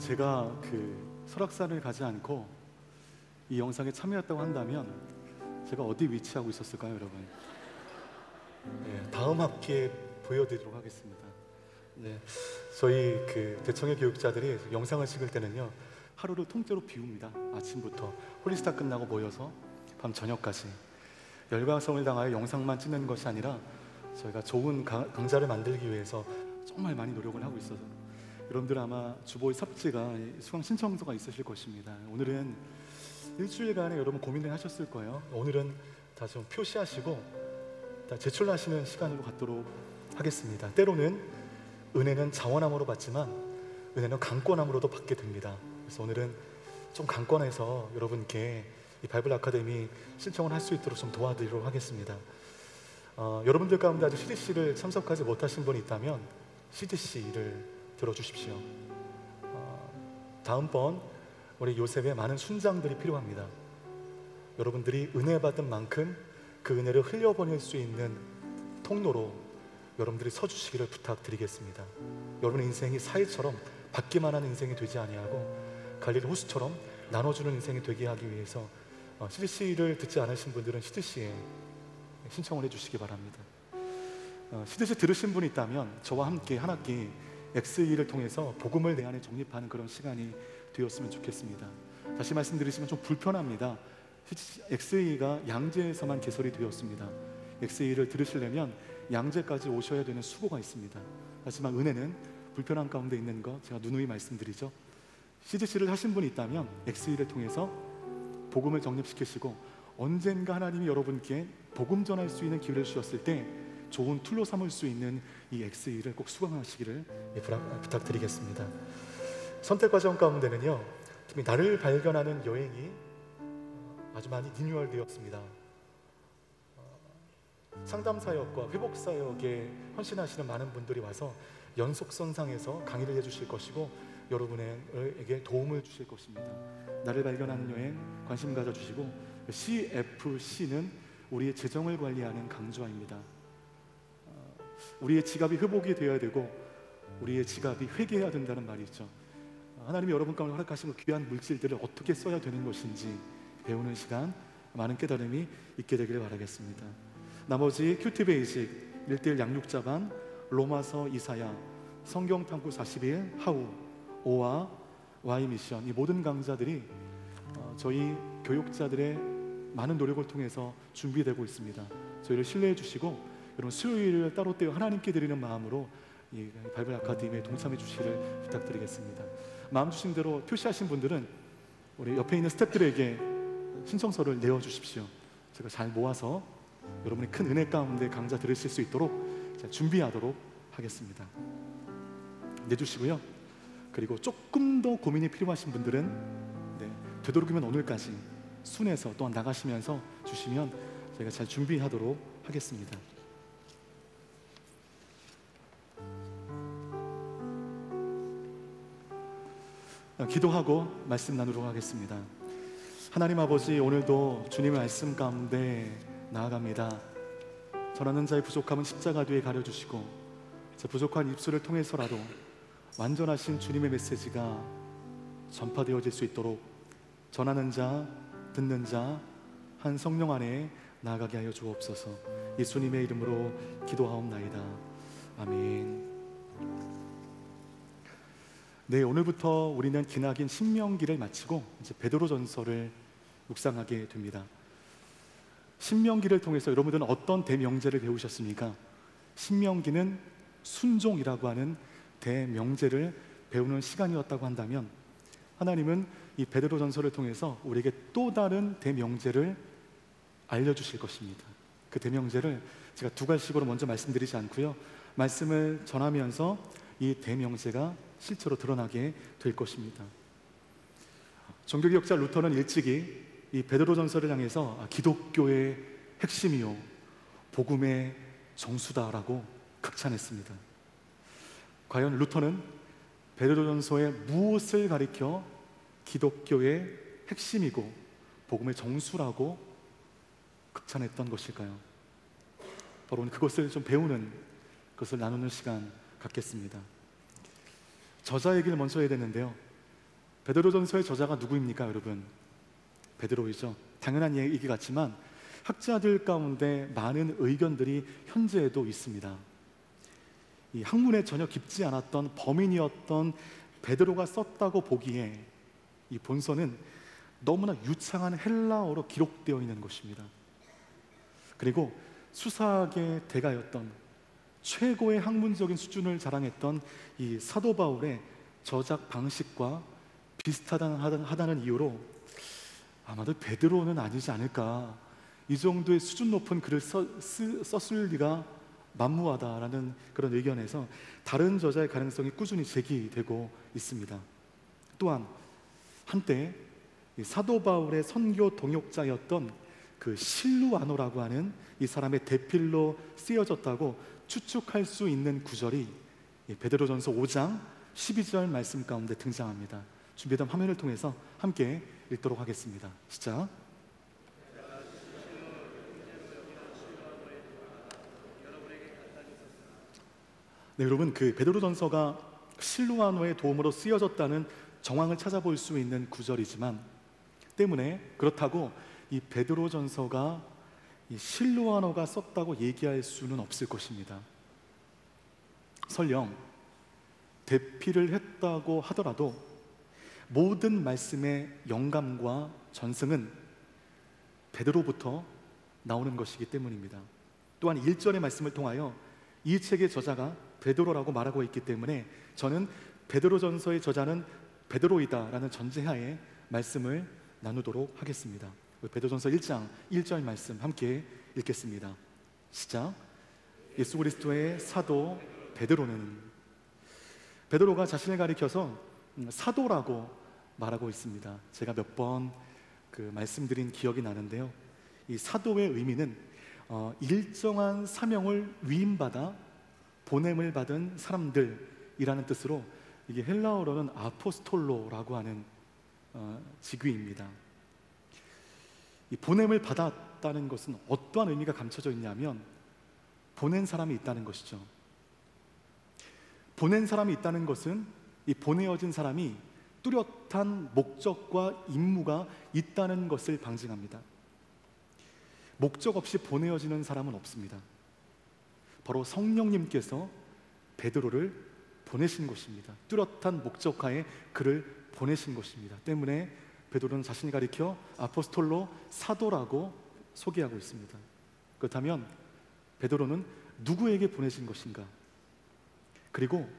제가 설악산을 가지 않고 이 영상에 참여했다고 한다면 제가 어디 위치하고 있었을까요, 여러분? 네, 다음 학기에 보여드리도록 하겠습니다. 네, 저희 대청의 교육자들이 영상을 찍을 때는요 하루를 통째로 비웁니다. 아침부터 홀리스타 끝나고 모여서 밤 저녁까지 열광성을 당하여 영상만 찍는 것이 아니라 저희가 좋은 강좌를 만들기 위해서 정말 많이 노력을 하고 있어서 여러분들 아마 주보의 섭지가 수강 신청서가 있으실 것입니다. 오늘은 일주일간에 여러분 고민을 하셨을 거예요. 오늘은 다 좀 표시하시고 다 제출하시는 시간으로 갖도록 하겠습니다. 때로는 은혜는 자원함으로 받지만 은혜는 강권함으로도 받게 됩니다. 그래서 오늘은 좀 강권해서 여러분께 이 바이블 아카데미 신청을 할 수 있도록 좀 도와드리도록 하겠습니다. 여러분들 가운데 아직 CDC를 참석하지 못하신 분이 있다면 CDC를 들어주십시오. 다음번 우리 요셉의 많은 순장들이 필요합니다. 여러분들이 은혜 받은 만큼 그 은혜를 흘려보낼 수 있는 통로로 여러분들이 서주시기를 부탁드리겠습니다. 여러분의 인생이 사이처럼 받기만 하는 인생이 되지 아니하고 갈릴리 호수처럼 나눠주는 인생이 되게 하기 위해서 CDC를 듣지 않으신 분들은 CDC에 신청을 해주시기 바랍니다. CDC 들으신 분이 있다면 저와 함께 한 학기 XE를 통해서 복음을 내 안에 정립하는 그런 시간이 되었으면 좋겠습니다. 다시 말씀드리지만 좀 불편합니다. XE가 양재에서만 개설이 되었습니다. XE를 들으시려면 양재까지 오셔야 되는 수고가 있습니다. 하지만 은혜는 불편한 가운데 있는 거 제가 누누이 말씀드리죠. CDC를 하신 분이 있다면 XE를 통해서 복음을 정립시키시고 언젠가 하나님이 여러분께 복음 전할 수 있는 기회를 주셨을 때 좋은 툴로 삼을 수 있는 이 XE를 꼭 수강하시기를 부탁드리겠습니다. 선택 과정 가운데는요, 특히 나를 발견하는 여행이 아주 많이 리뉴얼 되었습니다. 상담 사역과 회복 사역에 헌신하시는 많은 분들이 와서 연속선상에서 강의를 해주실 것이고 여러분에게 도움을 주실 것입니다. 나를 발견하는 여행 관심 가져주시고, CFC는 우리의 재정을 관리하는 강좌입니다. 우리의 지갑이 회복이 되어야 되고 우리의 지갑이 회개해야 된다는 말이 있죠. 하나님이 여러분 가운데 허락하신 그 귀한 물질들을 어떻게 써야 되는 것인지 배우는 시간, 많은 깨달음이 있게 되기를 바라겠습니다. 나머지 큐티 베이직, 1:1 양육자반, 로마서 이사야, 성경 탐구 41, 하우, 오와 Y 미션, 이 모든 강좌들이 저희 교육자들의 많은 노력을 통해서 준비되고 있습니다. 저희를 신뢰해 주시고 여러분 수요일을 따로 떼어 하나님께 드리는 마음으로 이 바이블 아카데미에 동참해 주시기를 부탁드리겠습니다. 마음 주신 대로 표시하신 분들은 우리 옆에 있는 스태프들에게 신청서를 내어 주십시오. 제가 잘 모아서 여러분의 큰 은혜 가운데 강좌 들으실 수 있도록 준비하도록 하겠습니다. 내주시고요. 그리고 조금 더 고민이 필요하신 분들은 되도록이면 오늘까지 순에서 또한 나가시면서 주시면 저희가 잘 준비하도록 하겠습니다. 기도하고 말씀 나누도록 하겠습니다. 하나님 아버지, 오늘도 주님의 말씀 가운데 나아갑니다. 전하는 자의 부족함은 십자가 뒤에 가려주시고 제 부족한 입술을 통해서라도 완전하신 주님의 메시지가 전파되어질 수 있도록 전하는 자, 듣는 자, 한 성령 안에 나아가게 하여 주옵소서. 예수님의 이름으로 기도하옵나이다. 아멘. 네, 오늘부터 우리는 기나긴 신명기를 마치고 이제 베드로전서를 묵상하게 됩니다. 신명기를 통해서 여러분들은 어떤 대명제를 배우셨습니까? 신명기는 순종이라고 하는 대명제를 배우는 시간이었다고 한다면, 하나님은 이 베드로전서를 통해서 우리에게 또 다른 대명제를 알려주실 것입니다. 그 대명제를 제가 두 가지식으로 먼저 말씀드리지 않고요, 말씀을 전하면서 이 대명제가 실제로 드러나게 될 것입니다. 종교개혁자 루터는 일찍이 이 베드로전서를 향해서 기독교의 핵심이요 복음의 정수다라고 극찬했습니다. 과연 루터는 베드로전서의 무엇을 가리켜 기독교의 핵심이고 복음의 정수라고 극찬했던 것일까요? 바로 오늘 그것을 좀 배우는, 그것을 나누는 시간 갖겠습니다. 저자 얘기를 먼저 해야 되는데요, 베드로전서의 저자가 누구입니까 여러분? 베드로이죠. 당연한 얘기 같지만 학자들 가운데 많은 의견들이 현재에도 있습니다. 이 학문에 전혀 깊지 않았던 범인이었던 베드로가 썼다고 보기에 이 본서는 너무나 유창한 헬라어로 기록되어 있는 것입니다. 그리고 수사학의 대가였던, 최고의 학문적인 수준을 자랑했던 이 사도 바울의 저작 방식과 비슷하다는 이유로 아마도 베드로는 아니지 않을까, 이 정도의 수준 높은 글을 썼을 리가 만무하다라는 그런 의견에서 다른 저자의 가능성이 꾸준히 제기되고 있습니다. 또한 한때 사도 바울의 선교 동역자였던 그 실루아노라고 하는 이 사람의 대필로 쓰여졌다고 추측할 수 있는 구절이 베드로전서 5장 12절 말씀 가운데 등장합니다. 준비된 화면을 통해서 함께 읽도록 하겠습니다. 시작. 네, 여러분, 그 베드로전서가 실루아노의 도움으로 쓰여졌다는 정황을 찾아볼 수 있는 구절이지만 때문에 그렇다고 이 베드로전서가 이 실로아너가 썼다고 얘기할 수는 없을 것입니다. 설령 대피를 했다고 하더라도 모든 말씀의 영감과 전승은 베드로부터 나오는 것이기 때문입니다. 또한 1절의 말씀을 통하여 이 책의 저자가 베드로라고 말하고 있기 때문에 저는 베드로전서의 저자는 베드로이다라는 전제하에 말씀을 나누도록 하겠습니다. 베드로전서 1장 1절 말씀 함께 읽겠습니다. 시작. 예수 그리스도의 사도 베드로는, 베드로가 자신을 가리켜서 사도라고 말하고 있습니다. 제가 몇 번 말씀드린 기억이 나는데요, 이 사도의 의미는 일정한 사명을 위임받아 보냄을 받은 사람들이라는 뜻으로, 이게 헬라어로는 아포스톨로라고 하는 직위입니다. 이 보냄을 받았다는 것은 어떠한 의미가 감춰져 있냐면 보낸 사람이 있다는 것이죠. 보낸 사람이 있다는 것은 이 보내어진 사람이 뚜렷한 목적과 임무가 있다는 것을 방증합니다. 목적 없이 보내어지는 사람은 없습니다. 바로 성령님께서 베드로를 보내신 것입니다. 뚜렷한 목적하에 그를 보내신 것입니다. 때문에 베드로는 자신을 가리켜 아포스톨로, 사도라고 소개하고 있습니다. 그렇다면 베드로는 누구에게 보내신 것인가? 그리고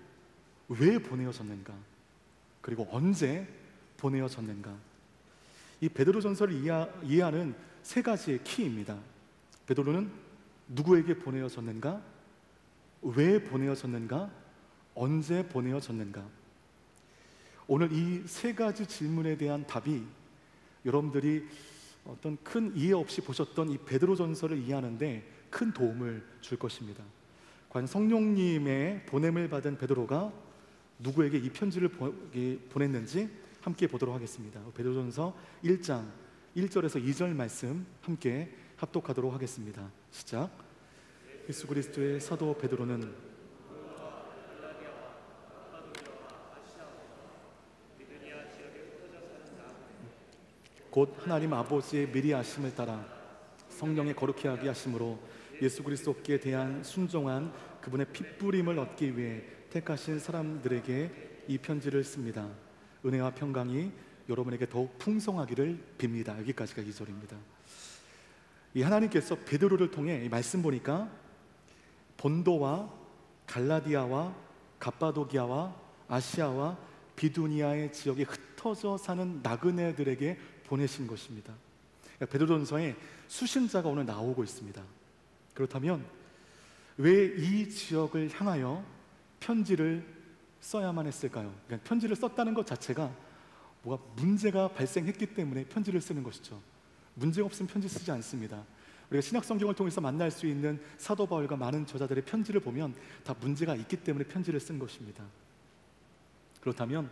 왜 보내어졌는가? 그리고 언제 보내어졌는가? 이 베드로전서를 이해하는 세 가지의 키입니다. 베드로는 누구에게 보내어졌는가? 왜 보내어졌는가? 언제 보내어졌는가? 오늘 이 세 가지 질문에 대한 답이 여러분들이 어떤 큰 이해 없이 보셨던 이 베드로전서를 이해하는데 큰 도움을 줄 것입니다. 과연 성령님의 보냄을 받은 베드로가 누구에게 이 편지를 보냈는지 함께 보도록 하겠습니다. 베드로전서 1장 1절에서 2절 말씀 함께 합독하도록 하겠습니다. 시작. 예수 그리스도의 사도 베드로는 곧 하나님 아버지의 미리 아심을 따라 성령의 거룩히 하게 하심으로 예수 그리스도께 대한 순종한 그분의 핏부림을 얻기 위해 택하신 사람들에게 이 편지를 씁니다. 은혜와 평강이 여러분에게 더욱 풍성하기를 빕니다. 여기까지가 2절입니다. 이 하나님께서 베드로를 통해 이 말씀 보니까 본도와 갈라디아와 갑바도기아와 아시아와 비두니아의 지역에 흩어져 사는 나그네들에게 보내신 것입니다. 베드로전서에 수신자가 오늘 나오고 있습니다. 그렇다면 왜 이 지역을 향하여 편지를 써야만 했을까요? 그러니까 편지를 썼다는 것 자체가 뭐가 문제가 발생했기 때문에 편지를 쓰는 것이죠. 문제가 없으면 편지 쓰지 않습니다. 우리가 신약 성경을 통해서 만날 수 있는 사도 바울과 많은 저자들의 편지를 보면 다 문제가 있기 때문에 편지를 쓴 것입니다. 그렇다면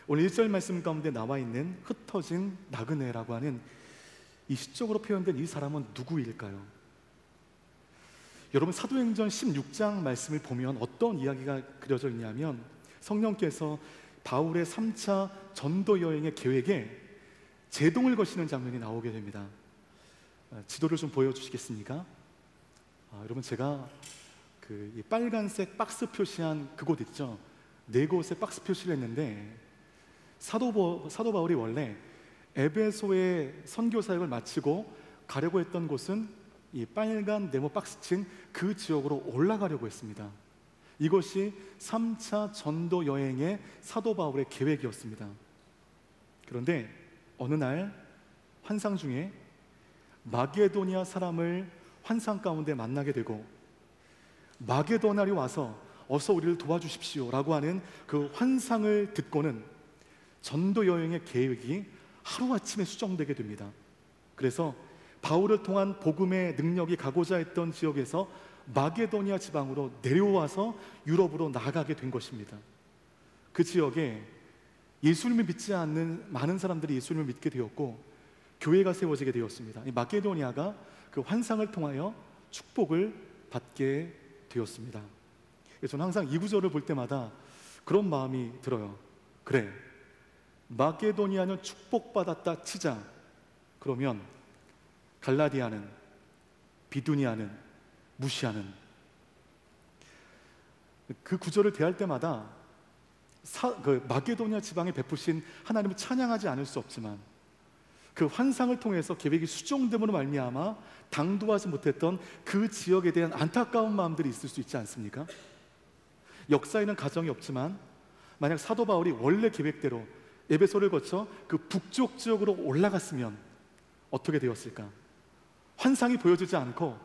오늘 1절 말씀 가운데 나와 있는 흩어진 나그네라고 하는 이 시적으로 표현된 이 사람은 누구일까요? 여러분, 사도행전 16장 말씀을 보면 어떤 이야기가 그려져 있냐면 성령께서 바울의 3차 전도 여행의 계획에 제동을 거시는 장면이 나오게 됩니다. 지도를 좀 보여주시겠습니까? 여러분, 제가 이 빨간색 박스 표시한 그곳 있죠? 4곳에 박스 표시를 했는데 사도 바울이 원래 에베소의 선교 사역을 마치고 가려고 했던 곳은 이 빨간 네모 박스 친 그 지역으로 올라가려고 했습니다. 이것이 3차 전도 여행의 사도 바울의 계획이었습니다. 그런데 어느 날 환상 중에 마게도니아 사람을 환상 가운데 만나게 되고 마게도나리 와서 어서 우리를 도와주십시오 라고 하는 그 환상을 듣고는 전도 여행의 계획이 하루아침에 수정되게 됩니다. 그래서 바울을 통한 복음의 능력이 가고자 했던 지역에서 마게도니아 지방으로 내려와서 유럽으로 나가게 된 것입니다. 그 지역에 예수님을 믿지 않는 많은 사람들이 예수님을 믿게 되었고 교회가 세워지게 되었습니다. 이 마게도니아가 그 환상을 통하여 축복을 받게 되었습니다. 저는 항상 이 구절을 볼 때마다 그런 마음이 들어요. 그래, 마게도니아는 축복받았다 치자. 그러면 갈라디아는, 비두니아는, 무시아는. 그 구절을 대할 때마다 마게도냐 지방에 베푸신 하나님을 찬양하지 않을 수 없지만, 그 환상을 통해서 계획이 수정됨으로 말미암아 당도하지 못했던 그 지역에 대한 안타까운 마음들이 있을 수 있지 않습니까? 역사에는 가정이 없지만 만약 사도 바울이 원래 계획대로 에베소를 거쳐 그 북쪽 지역으로 올라갔으면 어떻게 되었을까? 환상이 보여지지 않고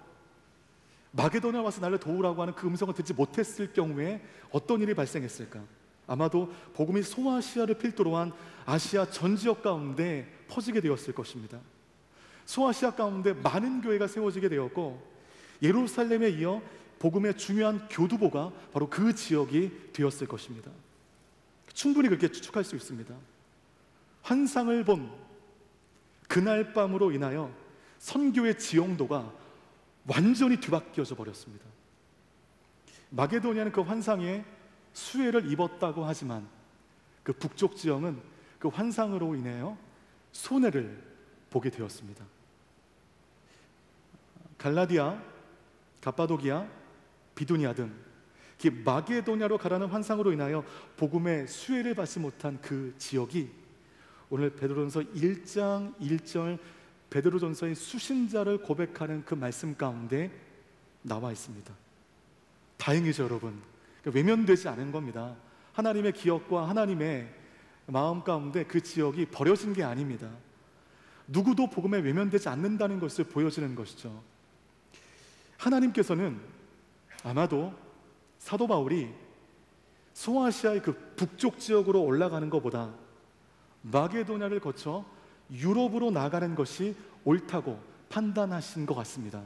마게도냐 와서 나를 도우라고 하는 그 음성을 듣지 못했을 경우에 어떤 일이 발생했을까? 아마도 복음이 소아시아를 필두로 한 아시아 전 지역 가운데 퍼지게 되었을 것입니다. 소아시아 가운데 많은 교회가 세워지게 되었고, 예루살렘에 이어 복음의 중요한 교두보가 바로 그 지역이 되었을 것입니다. 충분히 그렇게 추측할 수 있습니다. 환상을 본 그날 밤으로 인하여 선교의 지형도가 완전히 뒤바뀌어져 버렸습니다. 마게도냐는 그 환상에 수혜를 입었다고 하지만 그 북쪽 지형은 그 환상으로 인하여 손해를 보게 되었습니다. 갈라디아, 갑바도기아, 비두니아 등 마게도냐로 가라는 환상으로 인하여 복음의 수혜를 받지 못한 그 지역이 오늘 베드로전서 1장 1절 베드로전서의 수신자를 고백하는 그 말씀 가운데 나와 있습니다. 다행이죠, 여러분. 외면되지 않은 겁니다. 하나님의 기억과 하나님의 마음 가운데 그 지역이 버려진 게 아닙니다. 누구도 복음에 외면되지 않는다는 것을 보여주는 것이죠. 하나님께서는 아마도 사도 바울이 소아시아의 그 북쪽 지역으로 올라가는 것보다 마게도냐를 거쳐 유럽으로 나가는 것이 옳다고 판단하신 것 같습니다.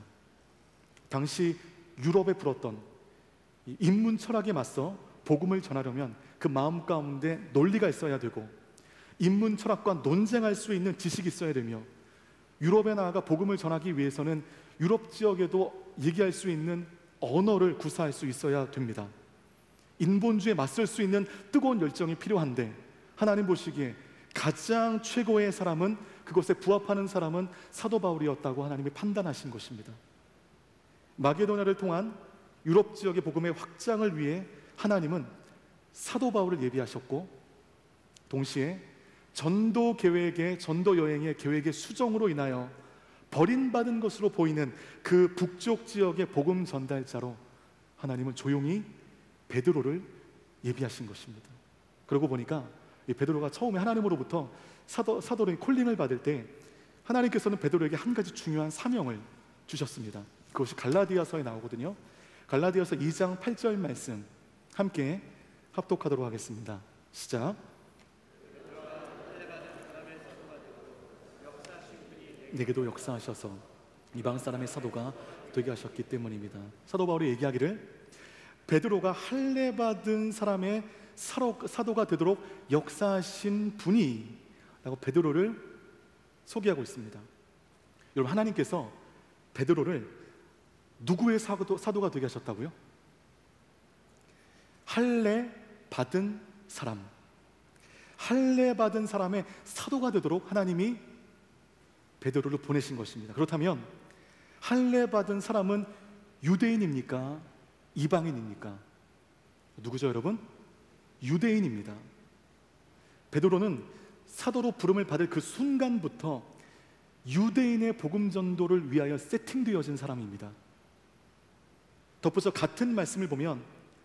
당시 유럽에 불었던 인문 철학에 맞서 복음을 전하려면 그 마음 가운데 논리가 있어야 되고, 인문 철학과 논쟁할 수 있는 지식이 있어야 되며, 유럽에 나아가 복음을 전하기 위해서는 유럽 지역에도 얘기할 수 있는 언어를 구사할 수 있어야 됩니다. 인본주의에 맞설 수 있는 뜨거운 열정이 필요한데, 하나님 보시기에 가장 최고의 사람은, 그것에 부합하는 사람은 사도 바울이었다고 하나님이 판단하신 것입니다. 마게도냐를 통한 유럽 지역의 복음의 확장을 위해 하나님은 사도 바울을 예비하셨고, 동시에 전도 계획의, 전도 여행의 계획의 수정으로 인하여 버림받은 것으로 보이는 그 북쪽 지역의 복음 전달자로 하나님은 조용히 베드로를 예비하신 것입니다. 그러고 보니까 이 베드로가 처음에 하나님으로부터 사도의 콜링을 받을 때 하나님께서는 베드로에게 한 가지 중요한 사명을 주셨습니다. 그것이 갈라디아서에 나오거든요. 갈라디아서 2장 8절 말씀 함께 합독하도록 하겠습니다. 시작. 내게도 역사하셔서 이방 사람의 사도가 되게 하셨기 때문입니다. 사도 바울이 얘기하기를 베드로가 할례 받은 사람의 사도가 되도록 역사하신 분이 라고 베드로를 소개하고 있습니다. 여러분, 하나님께서 베드로를 누구의 사도가 되게 하셨다고요? 할례 받은 사람, 할례 받은 사람의 사도가 되도록 하나님이 베드로를 보내신 것입니다. 그렇다면 할례 받은 사람은 유대인입니까? 이방인입니까? 누구죠, 여러분? 유대인입니다. 베드로는 사도로 부름을 받을 그 순간부터 유대인의 복음 전도를 위하여 세팅되어진 사람입니다. 덧붙여 같은 말씀을 보면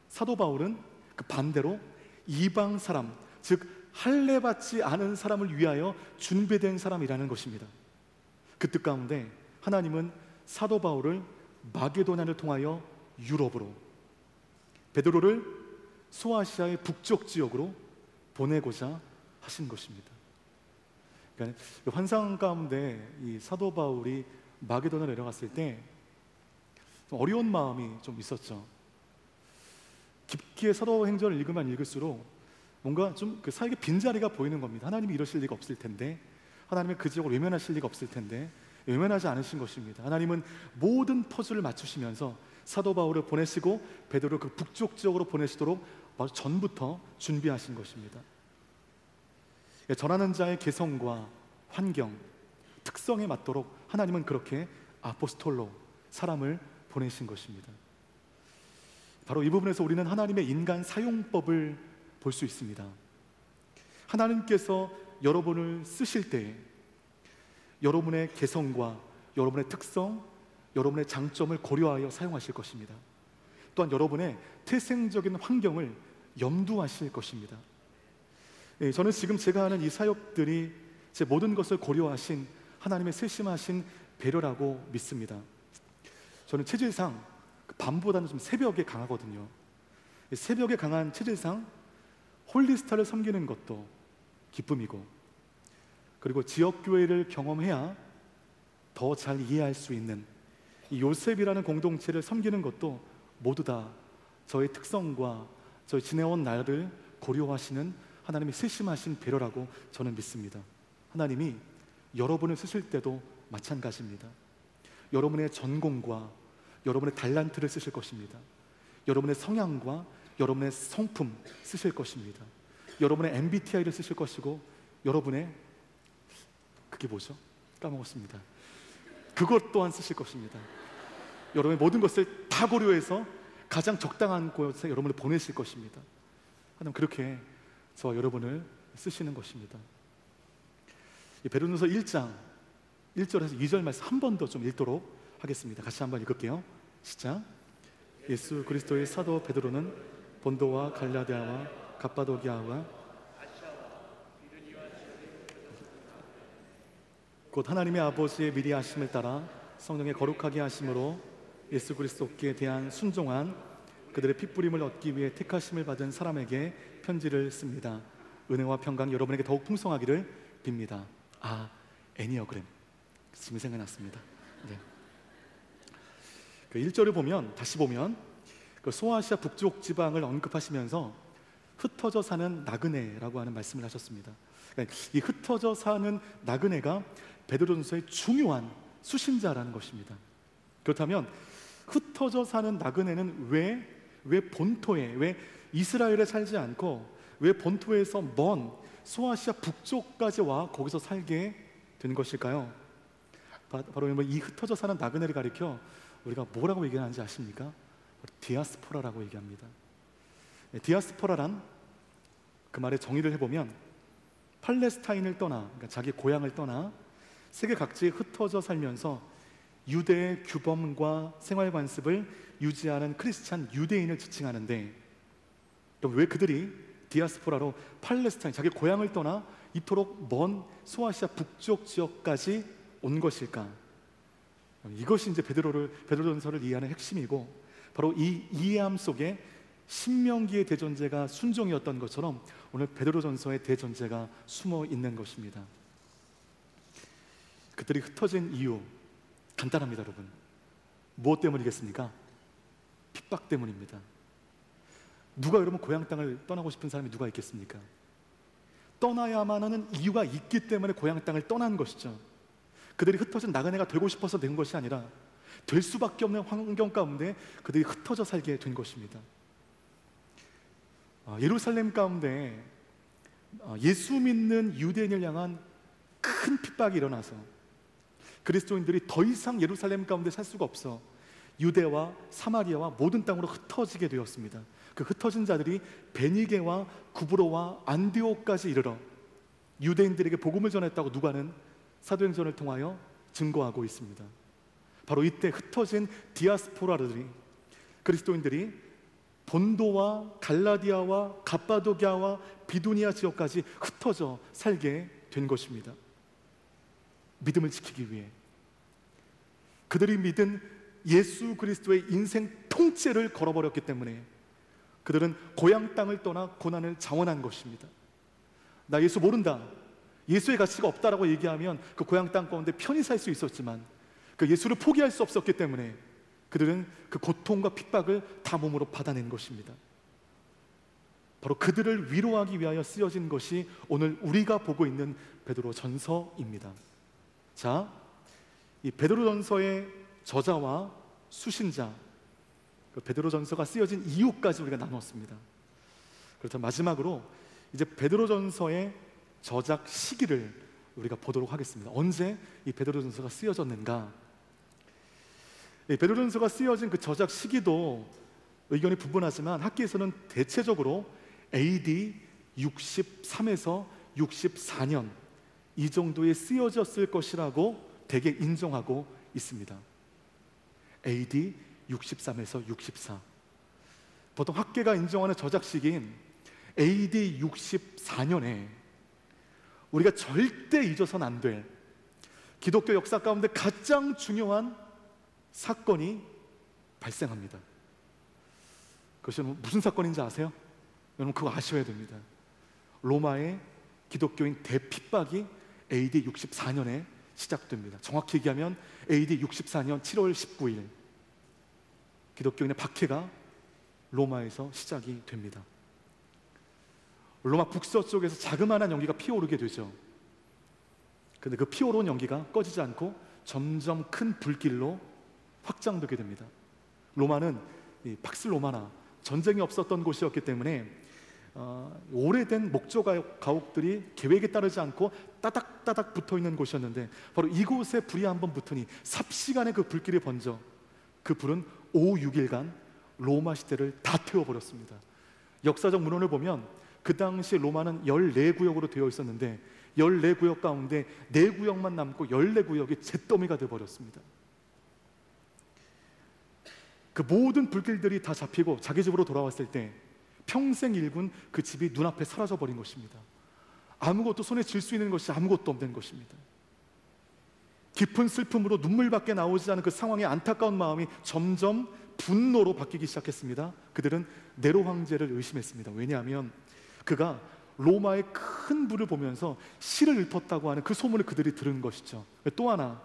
사도 바울은 그 반대로 이방 사람, 즉 할례 받지 않은 사람을 위하여 준비된 사람이라는 것입니다. 그 뜻 가운데 하나님은 사도 바울을 마게도냐를 통하여 유럽으로, 베드로를 소아시아의 북쪽 지역으로 보내고자 하신 것입니다. 그러니까 환상 가운데 이 사도 바울이 마게도냐에 내려갔을 때 좀 어려운 마음이 좀 있었죠. 깊게 사도행전을 읽으면 읽을수록 뭔가 좀 그 사역의 빈자리가 보이는 겁니다. 하나님이 이러실 리가 없을 텐데, 하나님은 그 지역을 외면하실 리가 없을 텐데 외면하지 않으신 것입니다. 하나님은 모든 퍼즐을 맞추시면서 사도 바울을 보내시고 베드로를 그 북쪽 지역으로 보내시도록 전부터 준비하신 것입니다. 전하는 자의 개성과 환경, 특성에 맞도록 하나님은 그렇게 아포스톨로 사람을 보내신 것입니다. 바로 이 부분에서 우리는 하나님의 인간 사용법을 볼 수 있습니다. 하나님께서 여러분을 쓰실 때 여러분의 개성과 여러분의 특성, 여러분의 장점을 고려하여 사용하실 것입니다. 또한 여러분의 태생적인 환경을 염두하실 것입니다. 저는 지금 제가 하는 이 사역들이 제 모든 것을 고려하신 하나님의 세심하신 배려라고 믿습니다. 저는 체질상 밤보다는 좀 새벽에 강하거든요. 새벽에 강한 체질상 홀리스타를 섬기는 것도 기쁨이고, 그리고 지역교회를 경험해야 더 잘 이해할 수 있는 이 요셉이라는 공동체를 섬기는 것도 모두 다 저의 특성과 저희 지내온 날을 고려하시는 하나님의 세심하신 배려라고 저는 믿습니다. 하나님이 여러분을 쓰실 때도 마찬가지입니다. 여러분의 전공과 여러분의 달란트를 쓰실 것입니다. 여러분의 성향과 여러분의 성품 쓰실 것입니다. 여러분의 MBTI를 쓰실 것이고, 여러분의 그게 뭐죠? 까먹었습니다. 그것 또한 쓰실 것입니다. 여러분의 모든 것을 다 고려해서 가장 적당한 곳에 여러분을 보내실 것입니다. 하나님 그렇게 저와 여러분을 쓰시는 것입니다. 베드로전서 1장 1절에서 2절 말씀 한 번 더 좀 읽도록 하겠습니다. 같이 한번 읽을게요. 시작. 예수 그리스도의 사도 베드로는 본도와 갈라디아와 갑바도기아와 곧 하나님의 아버지의 미리 하심을 따라 성령의 거룩하게 하심으로 예수 그리스도께 대한 순종한 그들의 핏부림을 얻기 위해 택하심을 받은 사람에게 편지를 씁니다. 은혜와 평강 여러분에게 더욱 풍성하기를 빕니다. 애니어그램 지금 생각났습니다. 네. 그 1절을 보면, 다시 보면 그 소아시아 북쪽 지방을 언급하시면서 흩어져 사는 나그네라고 하는 말씀을 하셨습니다. 그러니까 이 흩어져 사는 나그네가 베드로전서의 중요한 수신자라는 것입니다. 그렇다면 흩어져 사는 나그네는 왜 본토에, 왜 이스라엘에 살지 않고 왜 본토에서 먼 소아시아 북쪽까지 와 거기서 살게 된 것일까요? 바로 이 흩어져 사는 나그네를 가리켜 우리가 뭐라고 얘기하는지 아십니까? 디아스포라라고 얘기합니다. 디아스포라란 그 말의 정의를 해보면 팔레스타인을 떠나, 그러니까 자기 고향을 떠나 세계 각지에 흩어져 살면서 유대의 규범과 생활 관습을 유지하는 크리스찬 유대인을 지칭하는데, 그럼 왜 그들이 디아스포라로 팔레스타인, 자기 고향을 떠나 이토록 먼 소아시아 북쪽 지역까지 온 것일까? 이것이 이제 베드로전서를 이해하는 핵심이고, 바로 이 이해함 속에 신명기의 대전제가 순종이었던 것처럼 오늘 베드로전서의 대전제가 숨어 있는 것입니다. 그들이 흩어진 이유 간단합니다, 여러분. 무엇 때문이겠습니까? 핍박 때문입니다. 누가 여러분 고향 땅을 떠나고 싶은 사람이 누가 있겠습니까? 떠나야만 하는 이유가 있기 때문에 고향 땅을 떠난 것이죠. 그들이 흩어진 나그네가 되고 싶어서 된 것이 아니라 될 수밖에 없는 환경 가운데 그들이 흩어져 살게 된 것입니다. 예루살렘 가운데 예수 믿는 유대인을 향한 큰 핍박이 일어나서 그리스도인들이 더 이상 예루살렘 가운데 살 수가 없어 유대와 사마리아와 모든 땅으로 흩어지게 되었습니다. 그 흩어진 자들이 베니게와 구브로와 안디옥까지 이르러 유대인들에게 복음을 전했다고 누가는 사도행전을 통하여 증거하고 있습니다. 바로 이때 흩어진 디아스포라들이, 그리스도인들이 본도와 갈라디아와 갑바도기아와 비두니아 지역까지 흩어져 살게 된 것입니다. 믿음을 지키기 위해 그들이 믿은 예수 그리스도의 인생 통째를 걸어버렸기 때문에 그들은 고향 땅을 떠나 고난을 자원한 것입니다. 나 예수 모른다, 예수의 가치가 없다라고 얘기하면 그 고향 땅 가운데 편히 살 수 있었지만 그 예수를 포기할 수 없었기 때문에 그들은 그 고통과 핍박을 다 몸으로 받아낸 것입니다. 바로 그들을 위로하기 위하여 쓰여진 것이 오늘 우리가 보고 있는 베드로전서입니다. 자, 이 베드로전서의 저자와 수신자, 그 베드로전서가 쓰여진 이유까지 우리가 나눴습니다. 그렇다면 마지막으로 이제 베드로전서의 저작 시기를 우리가 보도록 하겠습니다. 언제 이 베드로전서가 쓰여졌는가? 이 베드로전서가 쓰여진 그 저작 시기도 의견이 분분하지만 학계에서는 대체적으로 AD 63에서 64년 이 정도에 쓰여졌을 것이라고 대개 인정하고 있습니다. AD 63에서 64. 보통 학계가 인정하는 저작 시기인 AD 64년에 우리가 절대 잊어서는 안 될 기독교 역사 가운데 가장 중요한 사건이 발생합니다. 그것이 무슨 사건인지 아세요? 여러분 그거 아셔야 됩니다. 로마의 기독교인 대핍박이 AD 64년에 시작됩니다. 정확히 얘기하면 AD 64년 7월 19일 기독교인의 박해가 로마에서 시작이 됩니다. 로마 북서쪽에서 자그마한 연기가 피어오르게 되죠. 근데 그 피어오른 연기가 꺼지지 않고 점점 큰 불길로 확장되게 됩니다. 로마는 이 팍스 로마나 전쟁이 없었던 곳이었기 때문에 오래된 목조 가옥들이 계획에 따르지 않고 따닥따닥 붙어있는 곳이었는데 바로 이곳에 불이 한번 붙으니 삽시간에 그 불길이 번져 그 불은 5-6일간 로마 시대를 다 태워버렸습니다. 역사적 문헌을 보면 그 당시 로마는 14구역으로 되어 있었는데 14구역 가운데 4구역만 남고 14구역이 잿더미가 되어버렸습니다. 그 모든 불길들이 다 잡히고 자기 집으로 돌아왔을 때 평생 일군 그 집이 눈앞에 사라져버린 것입니다. 아무것도 손에 쥘 수 있는 것이 아무것도 없는 것입니다. 깊은 슬픔으로 눈물밖에 나오지 않은 그 상황의 안타까운 마음이 점점 분노로 바뀌기 시작했습니다. 그들은 네로 황제를 의심했습니다. 왜냐하면 그가 로마의 큰 불을 보면서 씨를 읊었다고 하는 그 소문을 그들이 들은 것이죠. 또 하나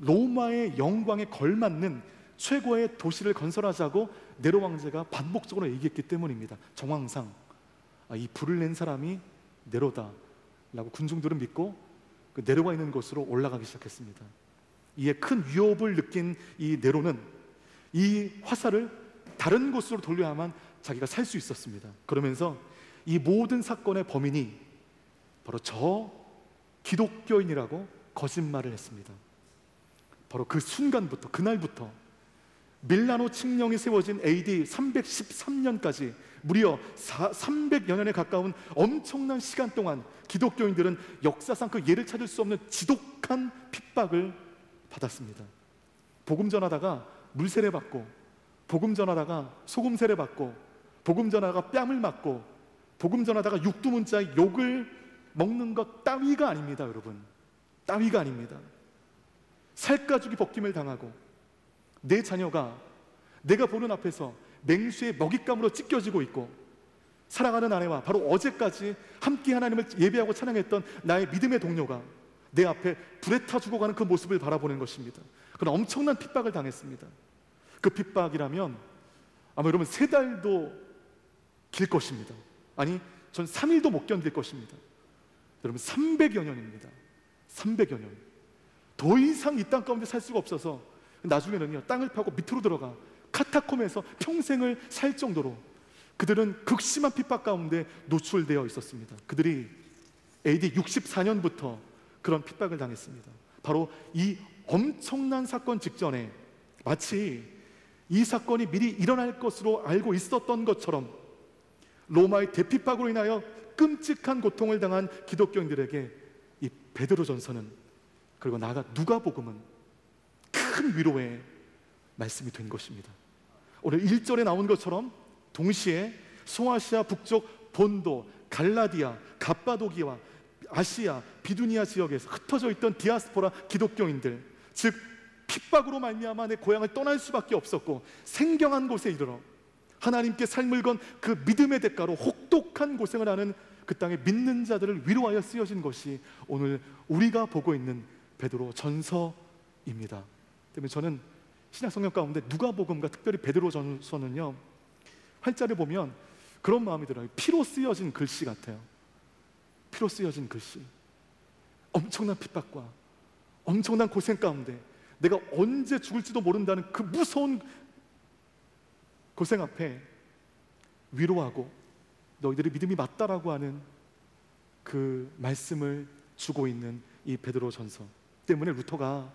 로마의 영광에 걸맞는 최고의 도시를 건설하자고 네로 황제가 반복적으로 얘기했기 때문입니다. 정황상 이 불을 낸 사람이 네로다 라고 군중들은 믿고 그 네로가 있는 곳으로 올라가기 시작했습니다. 이에 큰 위협을 느낀 이 네로는 이 화살을 다른 곳으로 돌려야만 자기가 살 수 있었습니다. 그러면서 이 모든 사건의 범인이 바로 저 기독교인이라고 거짓말을 했습니다. 바로 그 순간부터, 그날부터 밀라노 칙령이 세워진 AD 313년까지 무려 300여 년에 가까운 엄청난 시간 동안 기독교인들은 역사상 그 예를 찾을 수 없는 지독한 핍박을 받았습니다. 복음 전하다가 물세례 받고, 복음 전하다가 소금 세례 받고, 복음 전하다가 뺨을 맞고, 복음 전하다가 육두문자의 욕을 먹는 것 따위가 아닙니다. 여러분, 따위가 아닙니다. 살가죽이 벗김을 당하고 내 자녀가 내가 보는 앞에서 맹수의 먹잇감으로 찢겨지고 있고, 사랑하는 아내와 바로 어제까지 함께 하나님을 예배하고 찬양했던 나의 믿음의 동료가 내 앞에 불에 타 죽어가는 그 모습을 바라보는 것입니다. 그런 엄청난 핍박을 당했습니다. 그 핍박이라면 아마 여러분 3달도 길 것입니다. 아니, 전 3일도 못 견딜 것입니다. 여러분 300여 년입니다. 300여 년. 더 이상 이 땅 가운데 살 수가 없어서 나중에는요, 땅을 파고 밑으로 들어가 카타콤에서 평생을 살 정도로 그들은 극심한 핍박 가운데 노출되어 있었습니다. 그들이 AD 64년부터 그런 핍박을 당했습니다. 바로 이 엄청난 사건 직전에 마치 이 사건이 미리 일어날 것으로 알고 있었던 것처럼 로마의 대핍박으로 인하여 끔찍한 고통을 당한 기독교인들에게 이 베드로전서는, 그리고 나아가 누가복음은 큰 위로의 말씀이 된 것입니다. 오늘 1절에 나온 것처럼 동시에 소아시아 북쪽 본도, 갈라디아, 갑바도기와 아시아, 비두니아 지역에서 흩어져 있던 디아스포라 기독교인들, 즉 핍박으로 말미암아 내 고향을 떠날 수밖에 없었고 생경한 곳에 이르러 하나님께 삶을 건 그 믿음의 대가로 혹독한 고생을 하는 그 땅의 믿는 자들을 위로하여 쓰여진 것이 오늘 우리가 보고 있는 베드로 전서입니다. 때문에 저는 신약 성경 가운데 누가복음과 특별히 베드로 전서는요, 활자를 보면 그런 마음이 들어요. 피로 쓰여진 글씨 같아요. 피로 쓰여진 글씨. 엄청난 핍박과 엄청난 고생 가운데 내가 언제 죽을지도 모른다는 그 무서운 고생 앞에 위로하고 너희들의 믿음이 맞다라고 하는 그 말씀을 주고 있는 이 베드로전서 때문에 루터가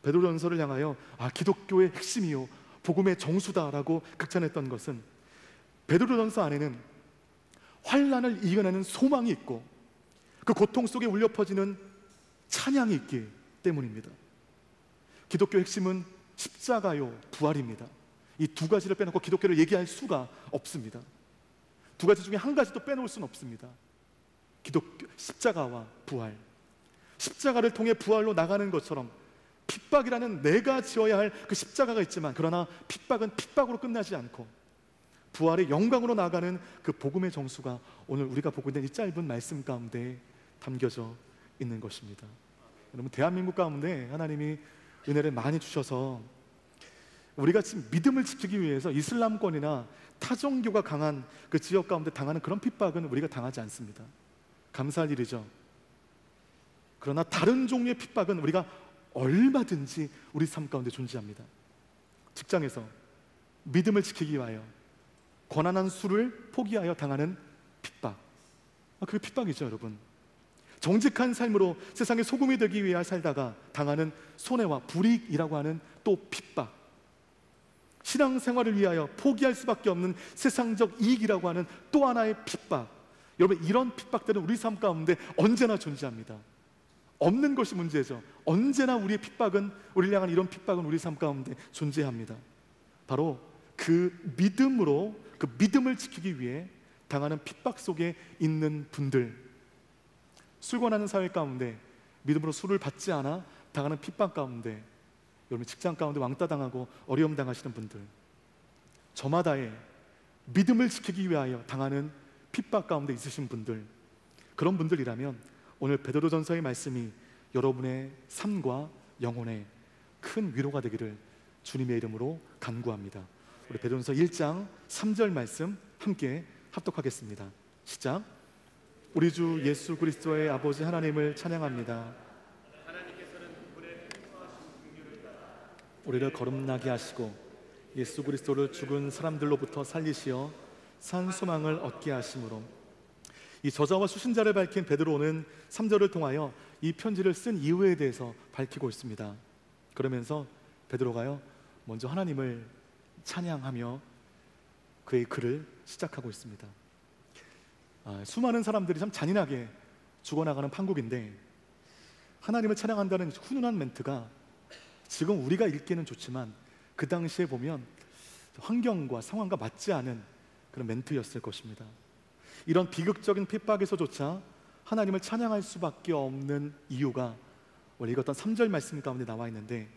베드로전서를 향하여 기독교의 핵심이요 복음의 정수다라고 극찬했던 것은 베드로전서 안에는 환난을 이겨내는 소망이 있고 그 고통 속에 울려 퍼지는 찬양이 있기 때문입니다. 기독교의 핵심은 십자가요 부활입니다. 이 두 가지를 빼놓고 기독교를 얘기할 수가 없습니다. 두 가지 중에 한 가지도 빼놓을 수는 없습니다. 기독교 십자가와 부활. 십자가를 통해 부활로 나가는 것처럼 핍박이라는 내가 지어야 할 그 십자가가 있지만, 그러나 핍박은 핍박으로 끝나지 않고 부활의 영광으로 나가는 그 복음의 정수가 오늘 우리가 보고 있는 이 짧은 말씀 가운데 담겨져 있는 것입니다. 여러분, 대한민국 가운데 하나님이 은혜를 많이 주셔서 우리가 지금 믿음을 지키기 위해서 이슬람권이나 타종교가 강한 그 지역 가운데 당하는 그런 핍박은 우리가 당하지 않습니다. 감사할 일이죠. 그러나 다른 종류의 핍박은 우리가 얼마든지 우리 삶 가운데 존재합니다. 직장에서 믿음을 지키기 위하여 권한한 수를 포기하여 당하는 핍박, 그게 핍박이죠. 여러분, 정직한 삶으로 세상의 소금이 되기 위해 살다가 당하는 손해와 불이익이라고 하는 또 핍박, 신앙생활을 위하여 포기할 수밖에 없는 세상적 이익이라고 하는 또 하나의 핍박. 여러분, 이런 핍박들은 우리 삶 가운데 언제나 존재합니다. 없는 것이 문제죠. 언제나 우리의 핍박은, 우리를 향한 이런 핍박은 우리 삶 가운데 존재합니다. 바로 그 믿음으로, 그 믿음을 지키기 위해 당하는 핍박 속에 있는 분들, 술 권하는 사회 가운데 믿음으로 술을 받지 않아 당하는 핍박 가운데, 여러분 직장 가운데 왕따 당하고 어려움 당하시는 분들, 저마다의 믿음을 지키기 위하여 당하는 핍박 가운데 있으신 분들, 그런 분들이라면 오늘 베드로전서의 말씀이 여러분의 삶과 영혼에 큰 위로가 되기를 주님의 이름으로 간구합니다. 우리 베드로전서 1장 3절 말씀 함께 합독하겠습니다. 시작. 우리 주 예수 그리스도의 아버지 하나님을 찬양합니다. 우리를 거듭나게 하시고 예수 그리스도를 죽은 사람들로부터 살리시어 산 소망을 얻게 하심으로, 이 저자와 수신자를 밝힌 베드로는 3절을 통하여 이 편지를 쓴 이유에 대해서 밝히고 있습니다. 그러면서 베드로가요, 먼저 하나님을 찬양하며 그의 글을 시작하고 있습니다. 수많은 사람들이 참 잔인하게 죽어나가는 판국인데, 하나님을 찬양한다는 훈훈한 멘트가 지금 우리가 읽기는 좋지만 그 당시에 보면 환경과 상황과 맞지 않은 그런 멘트였을 것입니다. 이런 비극적인 핍박에서조차 하나님을 찬양할 수밖에 없는 이유가 원래 읽었던 3절 말씀 가운데 나와 있는데,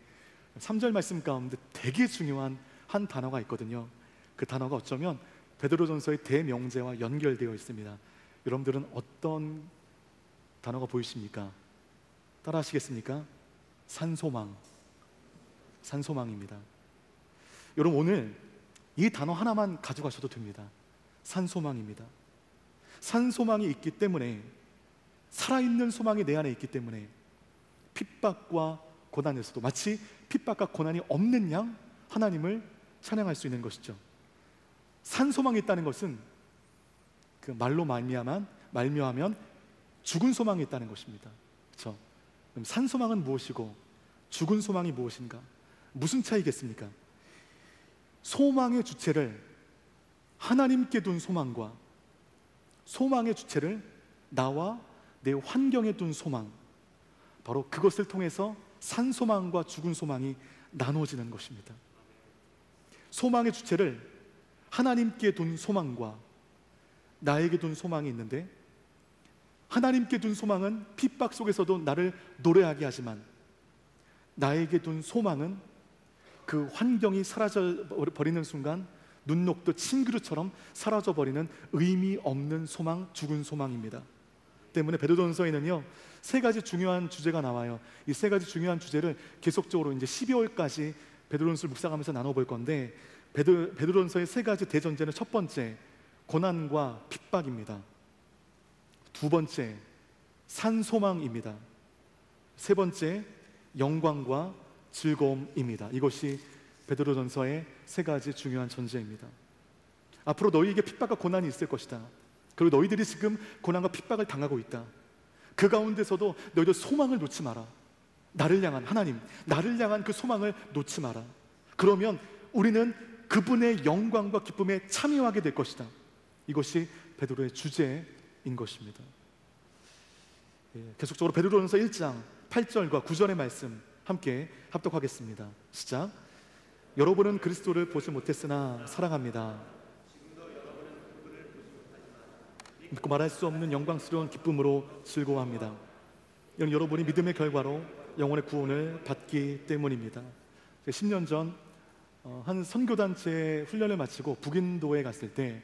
3절 말씀 가운데 되게 중요한 한 단어가 있거든요. 그 단어가 어쩌면 베드로전서의 대명제와 연결되어 있습니다. 여러분들은 어떤 단어가 보이십니까? 따라 하시겠습니까? 산소망. 산소망입니다. 여러분, 오늘 이 단어 하나만 가져가셔도 됩니다. 산소망입니다. 산소망이 있기 때문에, 살아있는 소망이 내 안에 있기 때문에 핍박과 고난에서도 마치 핍박과 고난이 없는 양 하나님을 찬양할 수 있는 것이죠. 산소망이 있다는 것은 그 말로 말미하면 죽은 소망이 있다는 것입니다. 그렇죠? 그럼 산소망은 무엇이고 죽은 소망이 무엇인가? 무슨 차이겠습니까? 소망의 주체를 하나님께 둔 소망과 소망의 주체를 나와 내 환경에 둔 소망, 바로 그것을 통해서 산소망과 죽은 소망이 나눠지는 것입니다. 소망의 주체를 하나님께 둔 소망과 나에게 둔 소망이 있는데, 하나님께 둔 소망은 핍박 속에서도 나를 노래하게 하지만, 나에게 둔 소망은 그 환경이 사라져 버리는 순간 눈 녹듯 싱그루처럼 사라져 버리는 의미 없는 소망, 죽은 소망입니다. 때문에 베드로전서에는요, 세 가지 중요한 주제가 나와요. 이 세 가지 중요한 주제를 계속적으로 이제 12월까지 베드로전서를 묵상하면서 나눠볼 건데, 베드로전서의 세 가지 대전제는 첫 번째, 고난과 핍박입니다. 두 번째, 산소망입니다. 세 번째, 영광과 즐거움입니다. 이것이 베드로전서의 세 가지 중요한 전제입니다. 앞으로 너희에게 핍박과 고난이 있을 것이다. 그리고 너희들이 지금 고난과 핍박을 당하고 있다. 그 가운데서도 너희들 소망을 놓지 마라. 나를 향한 하나님, 나를 향한 그 소망을 놓지 마라. 그러면 우리는 그분의 영광과 기쁨에 참여하게 될 것이다. 이것이 베드로의 주제인 것입니다. 계속적으로 베드로전서 1장 8절과 9절의 말씀 함께 합독하겠습니다. 시작. 여러분은 그리스도를 보지 못했으나 사랑합니다. 믿고 말할 수 없는 영광스러운 기쁨으로 즐거워합니다. 이는 여러분이 믿음의 결과로 영혼의 구원을 받기 때문입니다. 10년 전 한 선교단체 훈련을 마치고 북인도에 갔을 때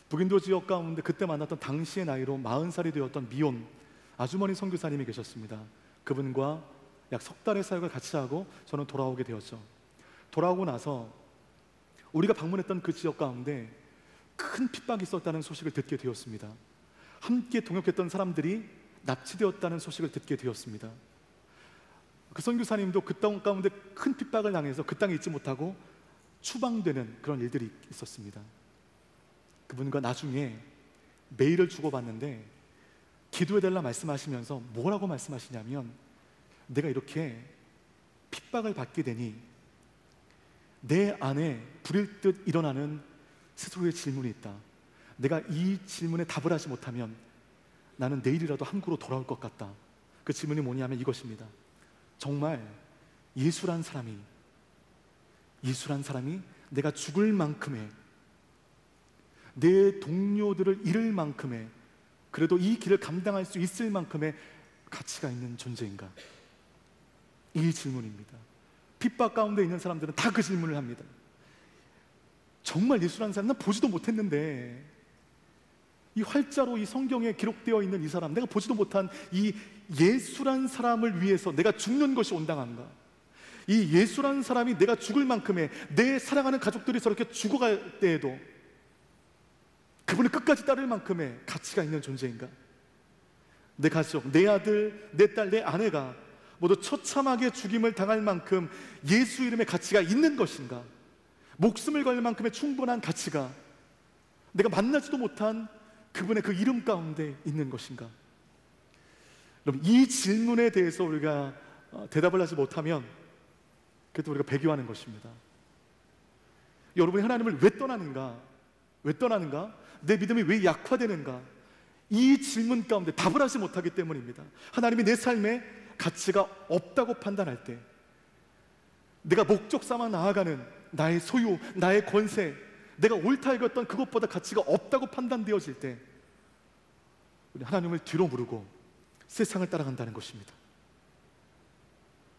북인도 지역 가운데 그때 만났던 당시의 나이로 40살이 되었던 미혼 아주머니 선교사님이 계셨습니다. 그분과 약 석 달의 사역을 같이 하고 저는 돌아오게 되었죠. 돌아오고 나서 우리가 방문했던 그 지역 가운데 큰 핍박이 있었다는 소식을 듣게 되었습니다. 함께 동역했던 사람들이 납치되었다는 소식을 듣게 되었습니다. 그 선교사님도 그 땅 가운데 큰 핍박을 당해서 그 땅에 있지 못하고 추방되는 그런 일들이 있었습니다. 그분과 나중에 메일을 주고받는데 기도해달라 말씀하시면서 뭐라고 말씀하시냐면, 내가 이렇게 핍박을 받게 되니 내 안에 불일 듯 일어나는 스스로의 질문이 있다. 내가 이 질문에 답을 하지 못하면 나는 내일이라도 한국으로 돌아올 것 같다. 그 질문이 뭐냐면 이것입니다. 정말 예수란 사람이 내가 죽을 만큼의, 내 동료들을 잃을 만큼의, 그래도 이 길을 감당할 수 있을 만큼의 가치가 있는 존재인가? 이 질문입니다. 핍박 가운데 있는 사람들은 다 그 질문을 합니다. 정말 예수라는 사람, 난 보지도 못했는데 이 활자로 이 성경에 기록되어 있는 이 사람, 내가 보지도 못한 이 예수란 사람을 위해서 내가 죽는 것이 온당한가? 이 예수라는 사람이 내가 죽을 만큼의, 내 사랑하는 가족들이 저렇게 죽어갈 때에도 그분을 끝까지 따를 만큼의 가치가 있는 존재인가? 내 가족, 내 아들, 내 딸, 내 아내가 모두 처참하게 죽임을 당할 만큼 예수 이름의 가치가 있는 것인가? 목숨을 걸 만큼의 충분한 가치가 내가 만나지도 못한 그분의 그 이름 가운데 있는 것인가? 여러분, 이 질문에 대해서 우리가 대답을 하지 못하면 그래도 우리가 배교하는 것입니다. 여러분이 하나님을 왜 떠나는가? 왜 떠나는가? 내 믿음이 왜 약화되는가? 이 질문 가운데 답을 하지 못하기 때문입니다. 하나님이 내 삶에 가치가 없다고 판단할 때, 내가 목적 삼아 나아가는 나의 소유, 나의 권세, 내가 옳다 여겼던 그것보다 가치가 없다고 판단되어질 때 우리 하나님을 뒤로 무르고 세상을 따라간다는 것입니다.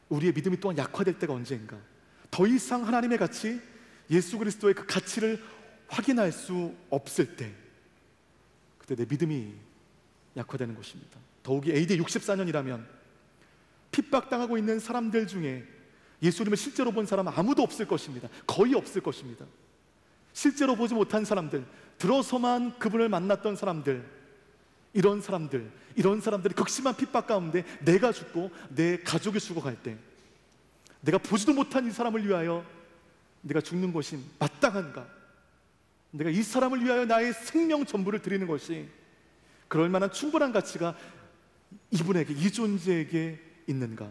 우리의 믿음이 또한 약화될 때가 언제인가? 더 이상 하나님의 가치, 예수 그리스도의 그 가치를 확인할 수 없을 때, 그때 내 믿음이 약화되는 것입니다. 더욱이 AD 64년이라면 핍박당하고 있는 사람들 중에 예수님을 실제로 본 사람은 아무도 없을 것입니다. 거의 없을 것입니다. 실제로 보지 못한 사람들, 들어서만 그분을 만났던 사람들, 이런 사람들이 극심한 핍박 가운데 내가 죽고 내 가족이 죽어갈 때, 내가 보지도 못한 이 사람을 위하여 내가 죽는 것이 마땅한가? 내가 이 사람을 위하여 나의 생명 전부를 드리는 것이 그럴 만한 충분한 가치가 이분에게, 이 존재에게 있는가?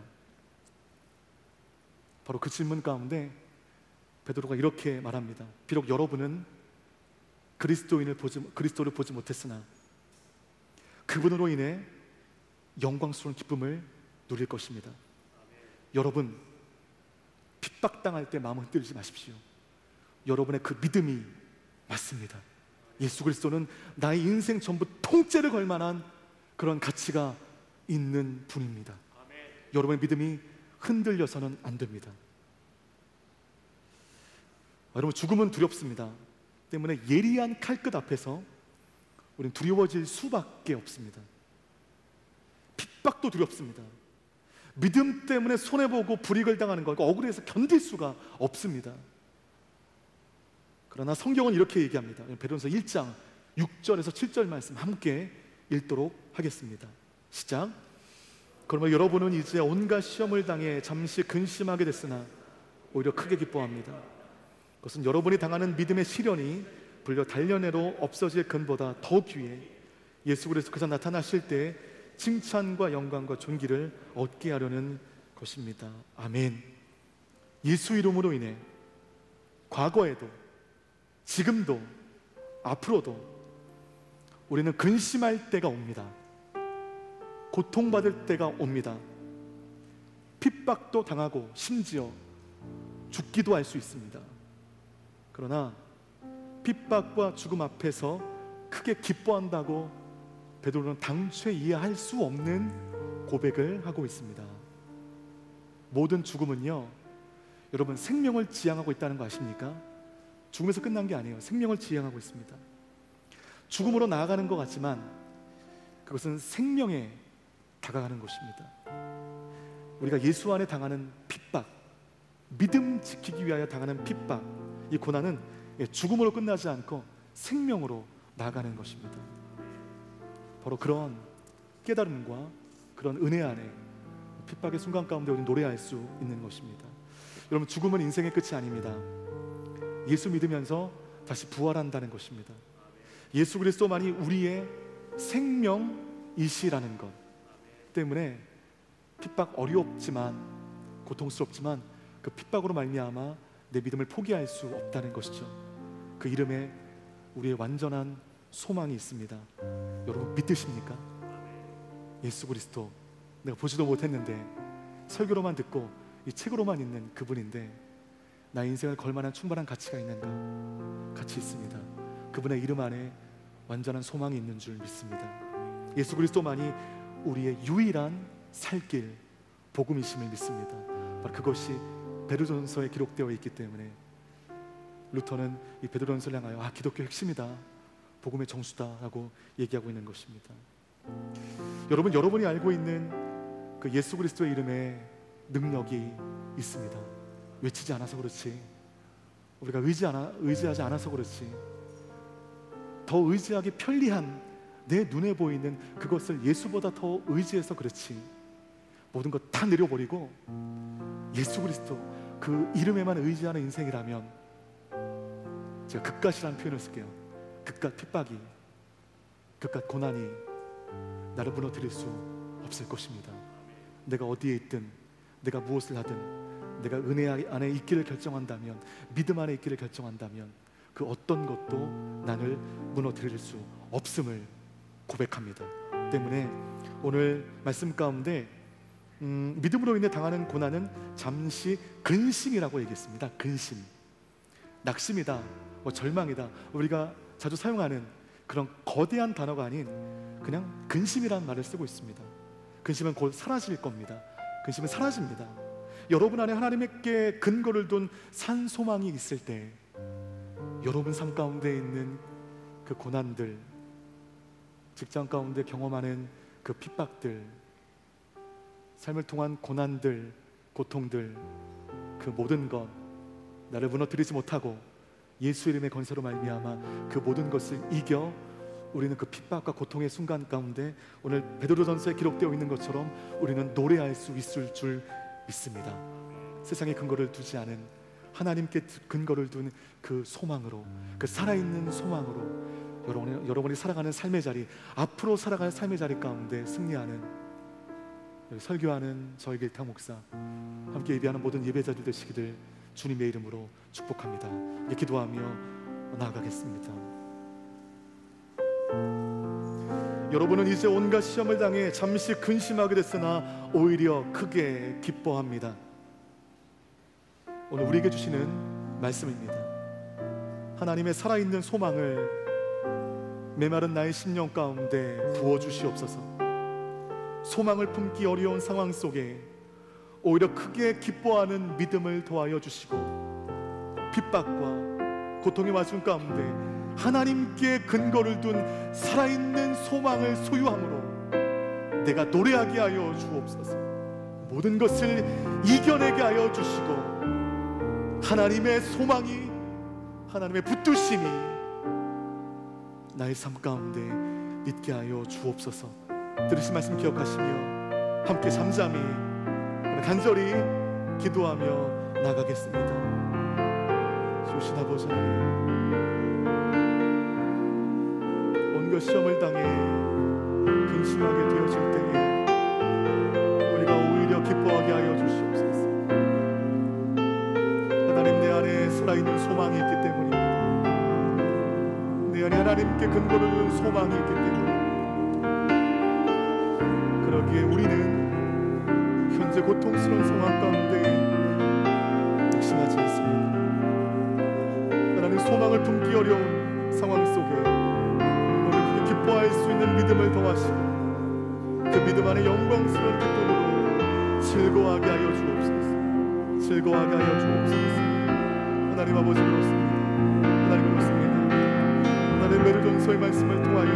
바로 그 질문 가운데 베드로가 이렇게 말합니다. 비록 여러분은 그리스도를 보지 못했으나 그분으로 인해 영광스러운 기쁨을 누릴 것입니다. 여러분, 핍박당할 때 마음 흔들지 마십시오. 여러분의 그 믿음이 맞습니다. 예수 그리스도는 나의 인생 전부 통째를 걸 만한 그런 가치가 있는 분입니다. 여러분의 믿음이 흔들려서는 안 됩니다. 여러분, 죽음은 두렵습니다. 때문에 예리한 칼끝 앞에서 우리는 두려워질 수밖에 없습니다. 핍박도 두렵습니다. 믿음 때문에 손해보고 불이익을 당하는 것, 억울해서 견딜 수가 없습니다. 그러나 성경은 이렇게 얘기합니다. 베드로전서 1장 6절에서 7절 말씀 함께 읽도록 하겠습니다. 시작. 그러면 여러분은 이제 온갖 시험을 당해 잠시 근심하게 됐으나 오히려 크게 기뻐합니다. 그것은 여러분이 당하는 믿음의 시련이 불려 단련해로 없어질 근보다 더 귀해 예수 그리스도께서 나타나실 때 칭찬과 영광과 존귀를 얻게 하려는 것입니다. 아멘. 예수 이름으로 인해 과거에도 지금도 앞으로도 우리는 근심할 때가 옵니다. 고통받을 때가 옵니다. 핍박도 당하고 심지어 죽기도 할 수 있습니다. 그러나 핍박과 죽음 앞에서 크게 기뻐한다고 베드로는 당최 이해할 수 없는 고백을 하고 있습니다. 모든 죽음은요, 여러분 생명을 지향하고 있다는 거 아십니까? 죽음에서 끝난 게 아니에요. 생명을 지향하고 있습니다. 죽음으로 나아가는 것 같지만 그것은 생명에 다가가는 것입니다. 우리가 예수 안에 당하는 핍박, 믿음 지키기 위하여 당하는 핍박, 이 고난은 죽음으로 끝나지 않고 생명으로 나아가는 것입니다. 바로 그런 깨달음과 그런 은혜 안에 핍박의 순간 가운데 우리는 노래할 수 있는 것입니다. 여러분, 죽음은 인생의 끝이 아닙니다. 예수 믿으면서 다시 부활한다는 것입니다. 예수 그리스도만이 우리의 생명이시라는 것 때문에 핍박 어렵지만 고통스럽지만 그 핍박으로 말미암아 내 믿음을 포기할 수 없다는 것이죠. 그 이름에 우리의 완전한 소망이 있습니다. 여러분 믿으십니까? 예수 그리스도, 내가 보지도 못했는데 설교로만 듣고 이 책으로만 있는 그분인데 나의 인생을 걸만한 충분한 가치가 있는가? 가치 있습니다. 그분의 이름 안에 완전한 소망이 있는 줄 믿습니다. 예수 그리스도만이 우리의 유일한 살길 복음이심을 믿습니다. 바로 그것이 베드로전서에 기록되어 있기 때문에 루터는 이 베드로전서를 향하여 기독교 핵심이다, 복음의 정수다라고 얘기하고 있는 것입니다. 여러분, 여러분이 알고 있는 그 예수 그리스도의 이름에 능력이 있습니다. 외치지 않아서 그렇지, 우리가 의지하지 않아서 그렇지, 더 의지하기 편리한 내 눈에 보이는 그것을 예수보다 더 의지해서 그렇지, 모든 것 다 내려버리고 예수 그리스도 그 이름에만 의지하는 인생이라면, 제가 그깟이라는 표현을 쓸게요. 그깟 핍박이, 그깟 고난이 나를 무너뜨릴 수 없을 것입니다. 내가 어디에 있든, 내가 무엇을 하든, 내가 은혜 안에 있기를 결정한다면, 믿음 안에 있기를 결정한다면 그 어떤 것도 나를 무너뜨릴 수 없음을 고백합니다. 때문에 오늘 말씀 가운데 믿음으로 인해 당하는 고난은 잠시 근심이라고 얘기했습니다. 근심, 낙심이다, 절망이다, 우리가 자주 사용하는 그런 거대한 단어가 아닌 그냥 근심이라는 말을 쓰고 있습니다. 근심은 곧 사라질 겁니다. 근심은 사라집니다. 여러분 안에 하나님께 근거를 둔 산 소망이 있을 때 여러분 삶 가운데 있는 그 고난들, 직장 가운데 경험하는 그 핍박들, 삶을 통한 고난들, 고통들, 그 모든 것 나를 무너뜨리지 못하고 예수 이름의 건세로 말미암아 그 모든 것을 이겨 우리는 그 핍박과 고통의 순간 가운데 오늘 베드로전서에 기록되어 있는 것처럼 우리는 노래할 수 있을 줄 믿습니다. 세상에 근거를 두지 않은 하나님께 근거를 둔 그 소망으로, 그 살아있는 소망으로 여러분이 살아가는 삶의 자리, 앞으로 살아갈 삶의 자리 가운데 승리하는, 설교하는 저희 길타 목사, 함께 예배하는 모든 예배자들 되시기를 주님의 이름으로 축복합니다. 기도하며 나아가겠습니다. 여러분은 이제 온갖 시험을 당해 잠시 근심하게 됐으나 오히려 크게 기뻐합니다. 오늘 우리에게 주시는 말씀입니다. 하나님의 살아있는 소망을 메마른 나의 심령 가운데 부어주시옵소서. 소망을 품기 어려운 상황 속에 오히려 크게 기뻐하는 믿음을 더하여 주시고, 핍박과 고통의 와중 가운데 하나님께 근거를 둔 살아있는 소망을 소유함으로 내가 노래하게 하여 주옵소서. 모든 것을 이겨내게 하여 주시고 하나님의 소망이, 하나님의 붙드심이 나의 삶 가운데 있게 하여 주옵소서. 들으신 말씀 기억하시며 함께 잠잠히 간절히 기도하며 나가겠습니다. 주신 아버지 하나님, 온갖 시험을 당해 근심하게 되어질 때에 우리가 오히려 기뻐하게 하여 주시옵소서. 하나님, 내 안에 살아있는 소망이 있기 때문입니다. 내 안에 하나님께 근거를 두는 소망이 있기 때문입니다. 그러기에 우리는 현재 고통스러운 상황 가운데 낙심하지 않습니다. 하나님, 소망을 품기 어려운 상황 속에 우리 그게 기뻐할 수 있는 믿음을 더하시고 그 믿음 안에 영광스러운 기쁨으로 즐거워하게 하여 주옵소서. 즐거워하게 하여 주옵소서. 하나님 아버지, 그렇습니다. 하나님, 그렇습니다. 하나님, 베드로전서의 말씀을 통하여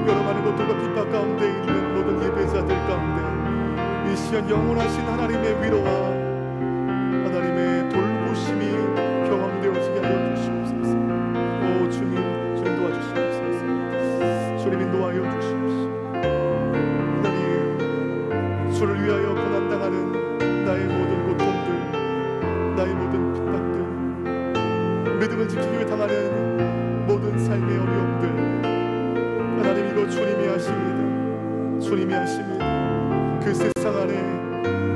여러 많은 것들과 핍박 가운데 있는 모든 예배자들 가운데 이 시간 영원하신 하나님의 위로와 하나님의 돌보심이 경험되어지게 하여 주시옵소서. 오 주님, 주님 도와주시옵소서. 주님 인도하여 주시옵소서. 하나님, 주를 위하여 고난당하는 나의 모든 고통들, 나의 모든 핍박들, 믿음을 지키기 위해 당하는 모든 삶의 어려움들, 하나님, 이거 주님이 하십니다. 주님이 하십니다. 그 세상 안에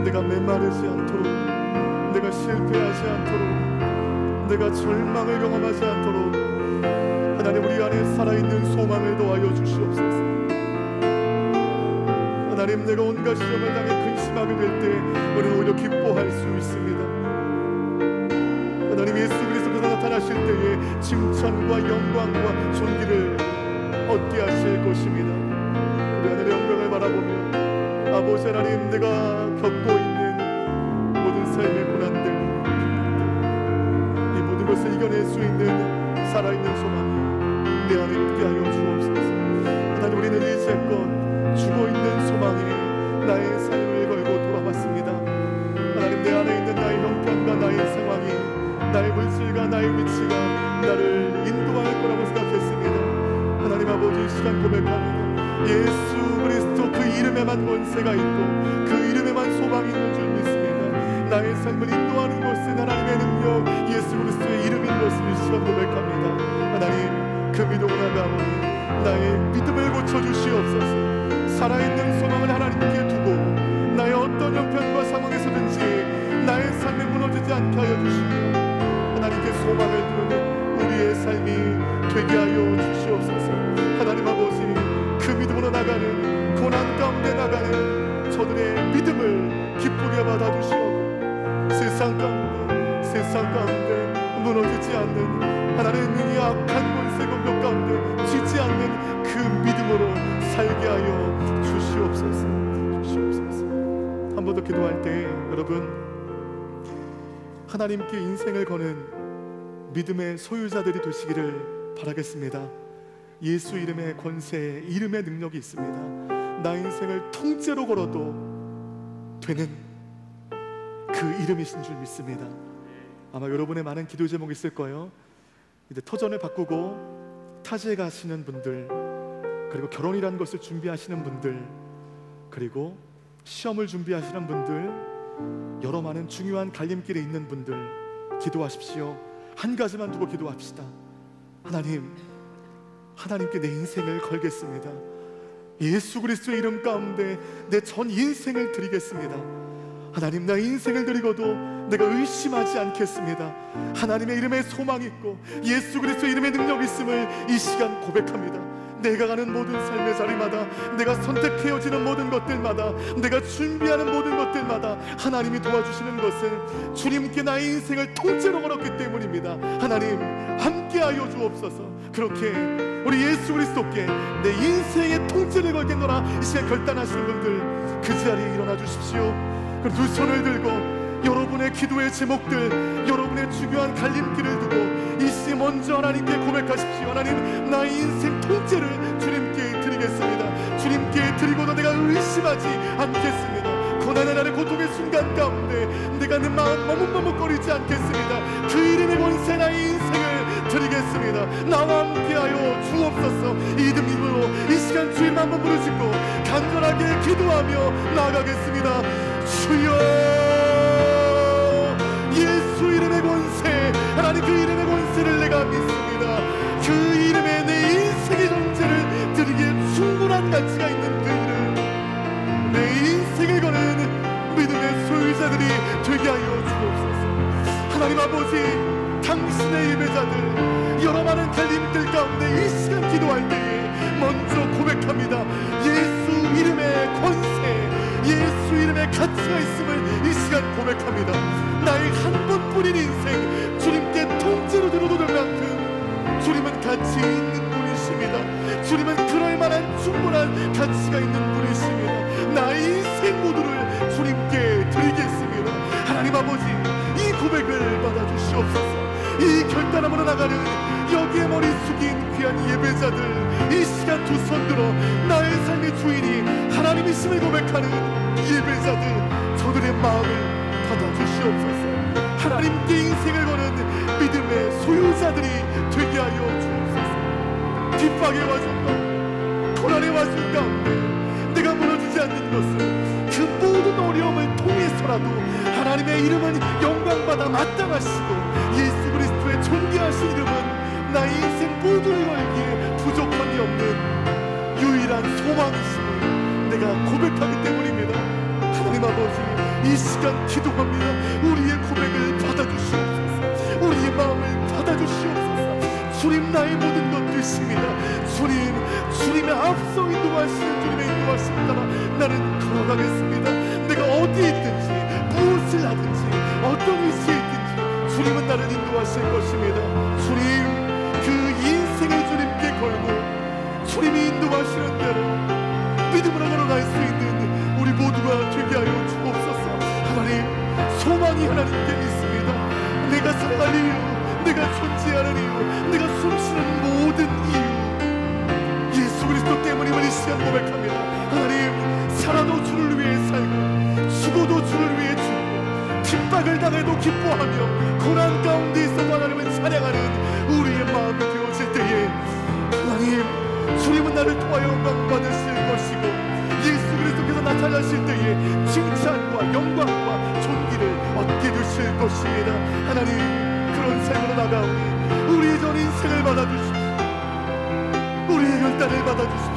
내가 메마르지 않도록, 내가 실패하지 않도록, 내가 절망을 경험하지 않도록 하나님, 우리 안에 살아있는 소망을 더하여 주시옵소서. 하나님, 내가 온갖 시험을 당해 근심하게 될 때 우리는 오히려 기뻐할 수 있습니다. 하나님, 예수 그리스도께서 나타나실 때에 칭찬과 영광과 존귀를 얻게 하실 것입니다. 우리 하늘의 영광을 바라보며 아버지 하나님, 내가 겪고 있는 모든 삶의 고난들, 이 모든 것을 이겨낼 수 있는 살아있는 소망이 내 안에 있게 하여 주옵소서. 하나님, 우리는 이제껏 죽어있는 소망에 나의 삶을 걸고 돌아왔습니다. 하나님, 내 안에 있는 나의 형편과 나의 상황이, 나의 물질과 나의 위치가 나를 인도할 거라고 생각했습니다. 하나님 아버지, 이 시간 고백합니다. 예수 그리스도 그 이름에만 권세가 있고 그 이름에만 소망이 있는 줄 믿습니다. 나의 삶을 인도하는 것은 하나님의 능력, 예수 그리스도의 이름인 것을 이 시간 고백합니다. 하나님, 그 믿음을 나가오니 나의 믿음을 고쳐주시옵소서. 살아있는 소망을 하나님께 두고 나의 어떤 형편과 상황에서든지 나의 삶이 무너지지 않게 하여 주시며 하나님께 소망을 두는 우리의 삶이 되게 하여 주시옵소서. 하나님 아버지, 그 믿음으로 나가는, 고난 가운데 나가는 저들의 믿음을 기쁘게 받아주시옵고 세상 가운데 무너지지 않는 하나님의 악한 권세 공격 가운데 지지 않는 그 믿음으로 살게 하여 주시옵소서. 한 번 더 기도할 때 여러분, 하나님께 인생을 거는 믿음의 소유자들이 되시기를 바라겠습니다. 예수 이름의 권세, 이름의 능력이 있습니다. 나 인생을 통째로 걸어도 되는 그 이름이신 줄 믿습니다. 아마 여러분의 많은 기도 제목이 있을 거예요. 이제 터전을 바꾸고 타지에 가시는 분들, 그리고 결혼이라는 것을 준비하시는 분들, 그리고 시험을 준비하시는 분들, 여러 많은 중요한 갈림길에 있는 분들 기도하십시오. 한 가지만 두고 기도합시다. 하나님께 내 인생을 걸겠습니다. 예수 그리스도의 이름 가운데 내 전 인생을 드리겠습니다. 하나님, 나 인생을 드리고도 내가 의심하지 않겠습니다. 하나님의 이름에 소망이 있고 예수 그리스도의 이름에 능력이 있음을 이 시간 고백합니다. 내가 가는 모든 삶의 자리마다, 내가 선택해어지는 모든 것들마다, 내가 준비하는 모든 것들마다 하나님이 도와주시는 것은 주님께 나의 인생을 통째로 걸었기 때문입니다. 하나님, 함께하여 주옵소서. 그렇게 우리 예수 그리스도께 내 인생의 통째를 걸겠노라 이 시간 결단하시는 분들 그 자리에 일어나 주십시오. 그리고 두 손을 들고 여러분의 기도의 제목들, 여러분의 중요한 갈림길을 두고 이 시간 먼저 하나님께 고백하십시오. 하나님, 나의 인생 통째를 주님께 드리겠습니다. 주님께 드리고도 내가 의심하지 않겠습니다. 고난의 날의 고통의 순간 가운데 내가 내 마음 머뭇머뭇거리지 않겠습니다. 그 이름의 권세 나의 인생을 드리겠습니다. 나와 함께하여 주옵소서. 이름으로 이 시간 주님 한번 부르짖고 간절하게 기도하며 나아가겠습니다. 주여, 예수 이름의 권세, 하나님 그 이름의 권세를 내가 믿습니다. 그 이름에 내 인생의 존재를 드리기에 충분한 되게 하여 주옵소서. 하나님 아버지, 당신의 예배자들 여러 많은 갈림들 가운데 이 시간 기도할 때에 먼저 고백합니다. 예수 이름의 권세, 예수 이름의 가치가 있음을 이 시간 고백합니다. 나의 한 번뿐인 인생 주님께 통째로 드려도 될 만큼 주님은 가치 있는 분이십니다. 주님은 그럴 만한 충분한 가치가 있는 분이십니다. 나의 인생 모두를 주님께 드리겠습니다. 하나님 아버지, 이 고백을 받아주시옵소서. 이 결단함으로 나가는 여기에 머리 숙인 귀한 예배자들, 이 시간 두 손 들어 나의 삶의 주인이 하나님이심을 고백하는 예배자들, 저들의 마음을 받아주시옵소서. 하나님께 인생을 거는 믿음의 소유자들이 되게 하여 주옵소서. 뒷박의 와중 가운데, 고난의 와중 가운데 내가 무너지지 않는 것은 그 모든 어려움을 통해서라도 하나님의 이름은 영광받아 마땅하시고 예수 그리스도의 존귀하신 이름은 나의 인생 모두를 걸기에 부족함이 없는 유일한 소망이심을 내가 고백하기 때문입니다. 하나님 아버지, 이 시간 기도합니다. 우리의 고백을 받아주시옵소서. 우리의 마음을 받아주시옵소서. 주님, 나의 모든 것 되십니다. 주님의 앞서 인도하시는 주님의 인도하심 따라 나는 걸어가겠습니다. 내가 어디에 있든지 무엇을 하든지 어떤 위치에 있든지 주님은 나를 인도하실 것입니다. 주님, 그 인생을 주님께 걸고 주님이 인도하시는 대로 믿음으로 걸어갈 수 있는 우리 모두가 되게 하여 주옵소서. 하나님, 소망이 하나님께 있습니다. 내가 살아갈 이유, 내가 존재하는 이유, 내가 숨쉬는 모든 이유, 예수 그리스도 때문임을 이 시간 고백합니다. 하나님, 살아도 주를 위해 살고 죽어도 주를 위해 죽고 핍박을 당해도 기뻐하며 고난 가운데 있어도 하나님을 찬양하는 우리의 마음이 되어질 때에 하나님, 주님은 나를 통하여 영광 받으실 것이고 예수 그리스도께서 나타나실 때에 칭찬과 영광과 존귀를 얻게 되실 것입니다. 하나님, 그런 삶으로 나가오니 우리의 전 인생을 받아주십시오. 우리의 결단을 받아주십시오.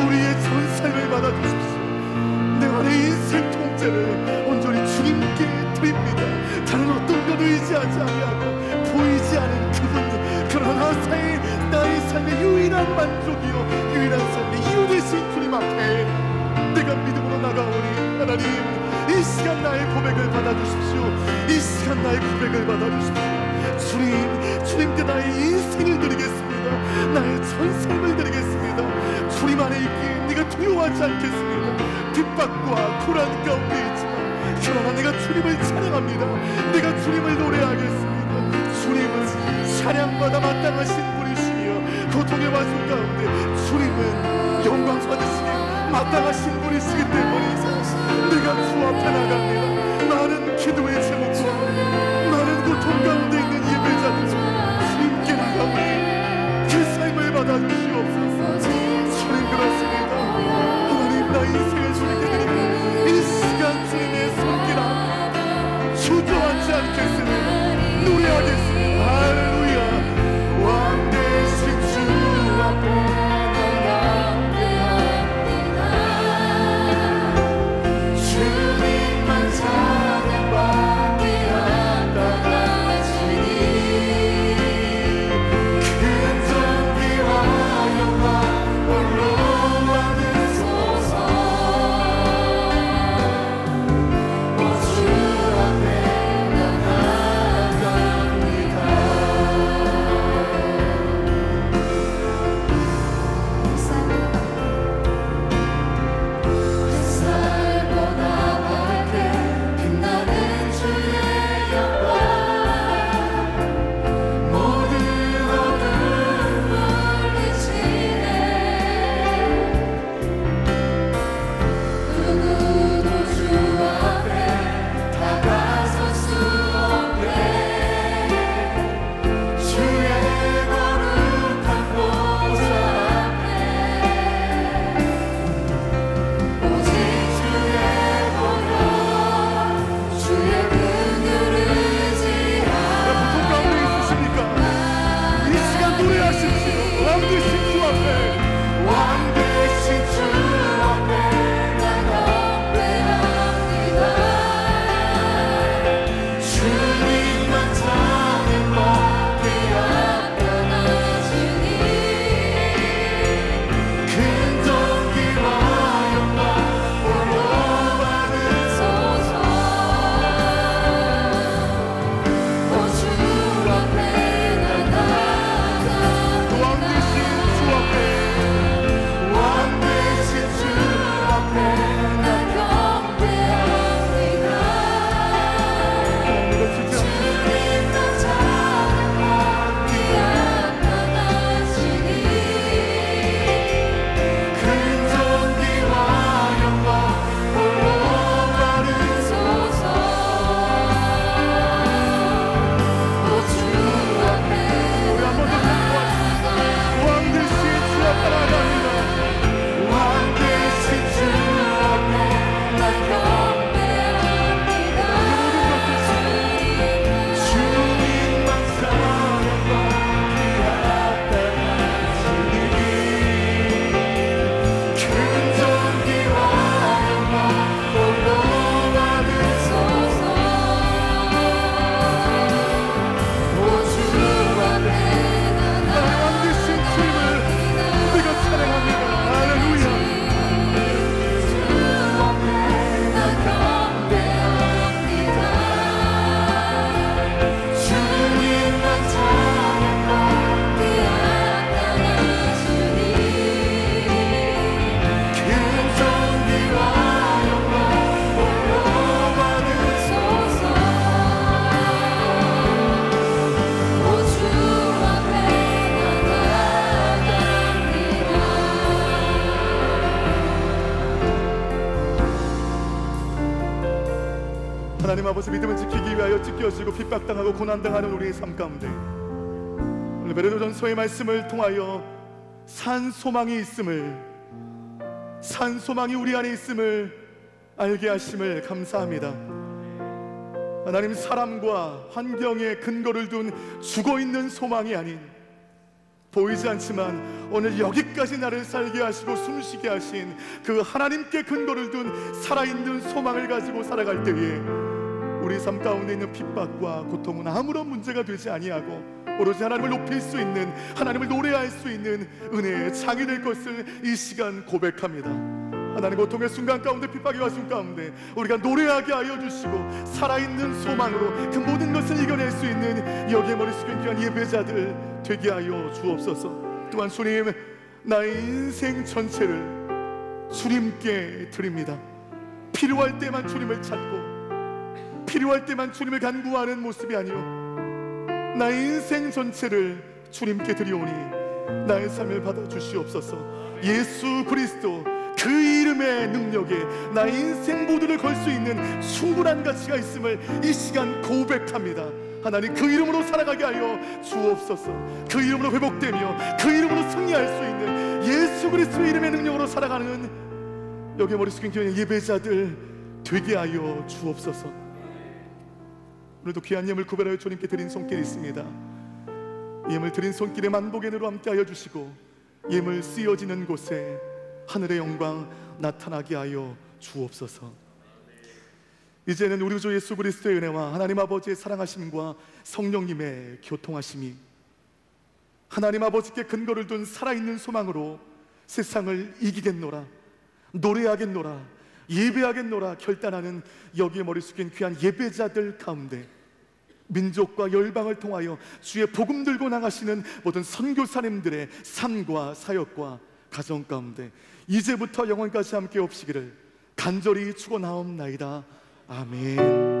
우리의 전 삶을 받아주십시오. 내 인생 통째를 온전히 주님께 드립니다. 다른 어떤 것 의지하지 아니하고 보이지 않은 그분, 그러나 나의 삶의 유일한 만족이요 유일한 삶의 이유 되신 주님 앞에 내가 믿음으로 나가오니 하나님, 이 시간 나의 고백을 받아주십시오. 이 시간 나의 고백을 받아주십시오. 주님께 나의 인생을 드리겠습니다. 나의 전 삶을 드리겠습니다. 주님 안에 있기에 네가 두려워하지 않겠습니다. 핍박과 고난 가운데 있지만 그러나 내가 주님을 찬양합니다. 내가 주님을 노래하겠습니다. 주님은 찬양받아 마땅하신 분이시며 고통의 와중 가운데 주님은 영광 받으시며 마땅하신 분이시기 때문에 내가 주 앞에 나갑니다. 많은 기도의 제목과 많은 고통 가운데 있는 예배자들 주님께 나가오니 그 삶을 받아주시옵소서. 주님, 그렇습니다. 하나님, 나의 인생을 주님께 드리고 이 시간 주님의 손길 앞에 주저하지 않겠습니다. 노래하겠습니다. 할렐루야. 왕 되신 주 앞에 큰 존귀와 영광 하나님 아버지 믿음을 지키기 위하여 찢겨지고 핍박당하고 고난당하는 우리의 삶 가운데 오늘 베드로전서의 말씀을 통하여 산 소망이 있음을, 산 소망이 우리 안에 있음을 알게 하심을 감사합니다. 하나님, 사람과 환경에 근거를 둔 죽어있는 소망이 아닌, 보이지 않지만 오늘 여기까지 나를 살게 하시고 숨쉬게 하신 그 하나님께 근거를 둔 살아있는 소망을 가지고 살아갈 때에 우리 삶 가운데 있는 핍박과 고통은 아무런 문제가 되지 아니하고 오로지 하나님을 높일 수 있는, 하나님을 노래할 수 있는 은혜의 창이 될 것을 이 시간 고백합니다. 하나님, 고통의 순간 가운데, 핍박의 와중 가운데 우리가 노래하게 하여 주시고 살아있는 소망으로 그 모든 것을 이겨낼 수 있는 여기에 머리 숙인 귀한 예배자들 되게 하여 주옵소서. 또한 주님, 나의 인생 전체를 주님께 드립니다. 필요할 때만 주님을 찾고 필요할 때만 주님을 간구하는 모습이 아니요, 나의 인생 전체를 주님께 드리오니 나의 삶을 받아주시옵소서. 예수 그리스도 그 이름의 능력에 나의 인생 모두를 걸 수 있는 충분한 가치가 있음을 이 시간 고백합니다. 하나님, 그 이름으로 살아가게 하여 주옵소서. 그 이름으로 회복되며 그 이름으로 승리할 수 있는 예수 그리스도의 이름의 능력으로 살아가는 여기 머리 숙인 교회 예배자들 되게 하여 주옵소서. 오늘도 귀한 예물 구별하여 주님께 드린 손길이 있습니다. 예물 드린 손길에 만복의 은혜로 함께 하여 주시고 예물 쓰여지는 곳에 하늘의 영광 나타나게 하여 주옵소서. 이제는 우리 주 예수 그리스도의 은혜와 하나님 아버지의 사랑하심과 성령님의 교통하심이 하나님 아버지께 근거를 둔 살아있는 소망으로 세상을 이기겠노라, 노래하겠노라, 예배하겠노라 결단하는 여기에 머리 숙인 귀한 예배자들 가운데 민족과 열방을 통하여 주의 복음 들고 나가시는 모든 선교사님들의 삶과 사역과 가정 가운데 이제부터 영원까지 함께 없시기를 간절히 축원하옵나이다. 아멘.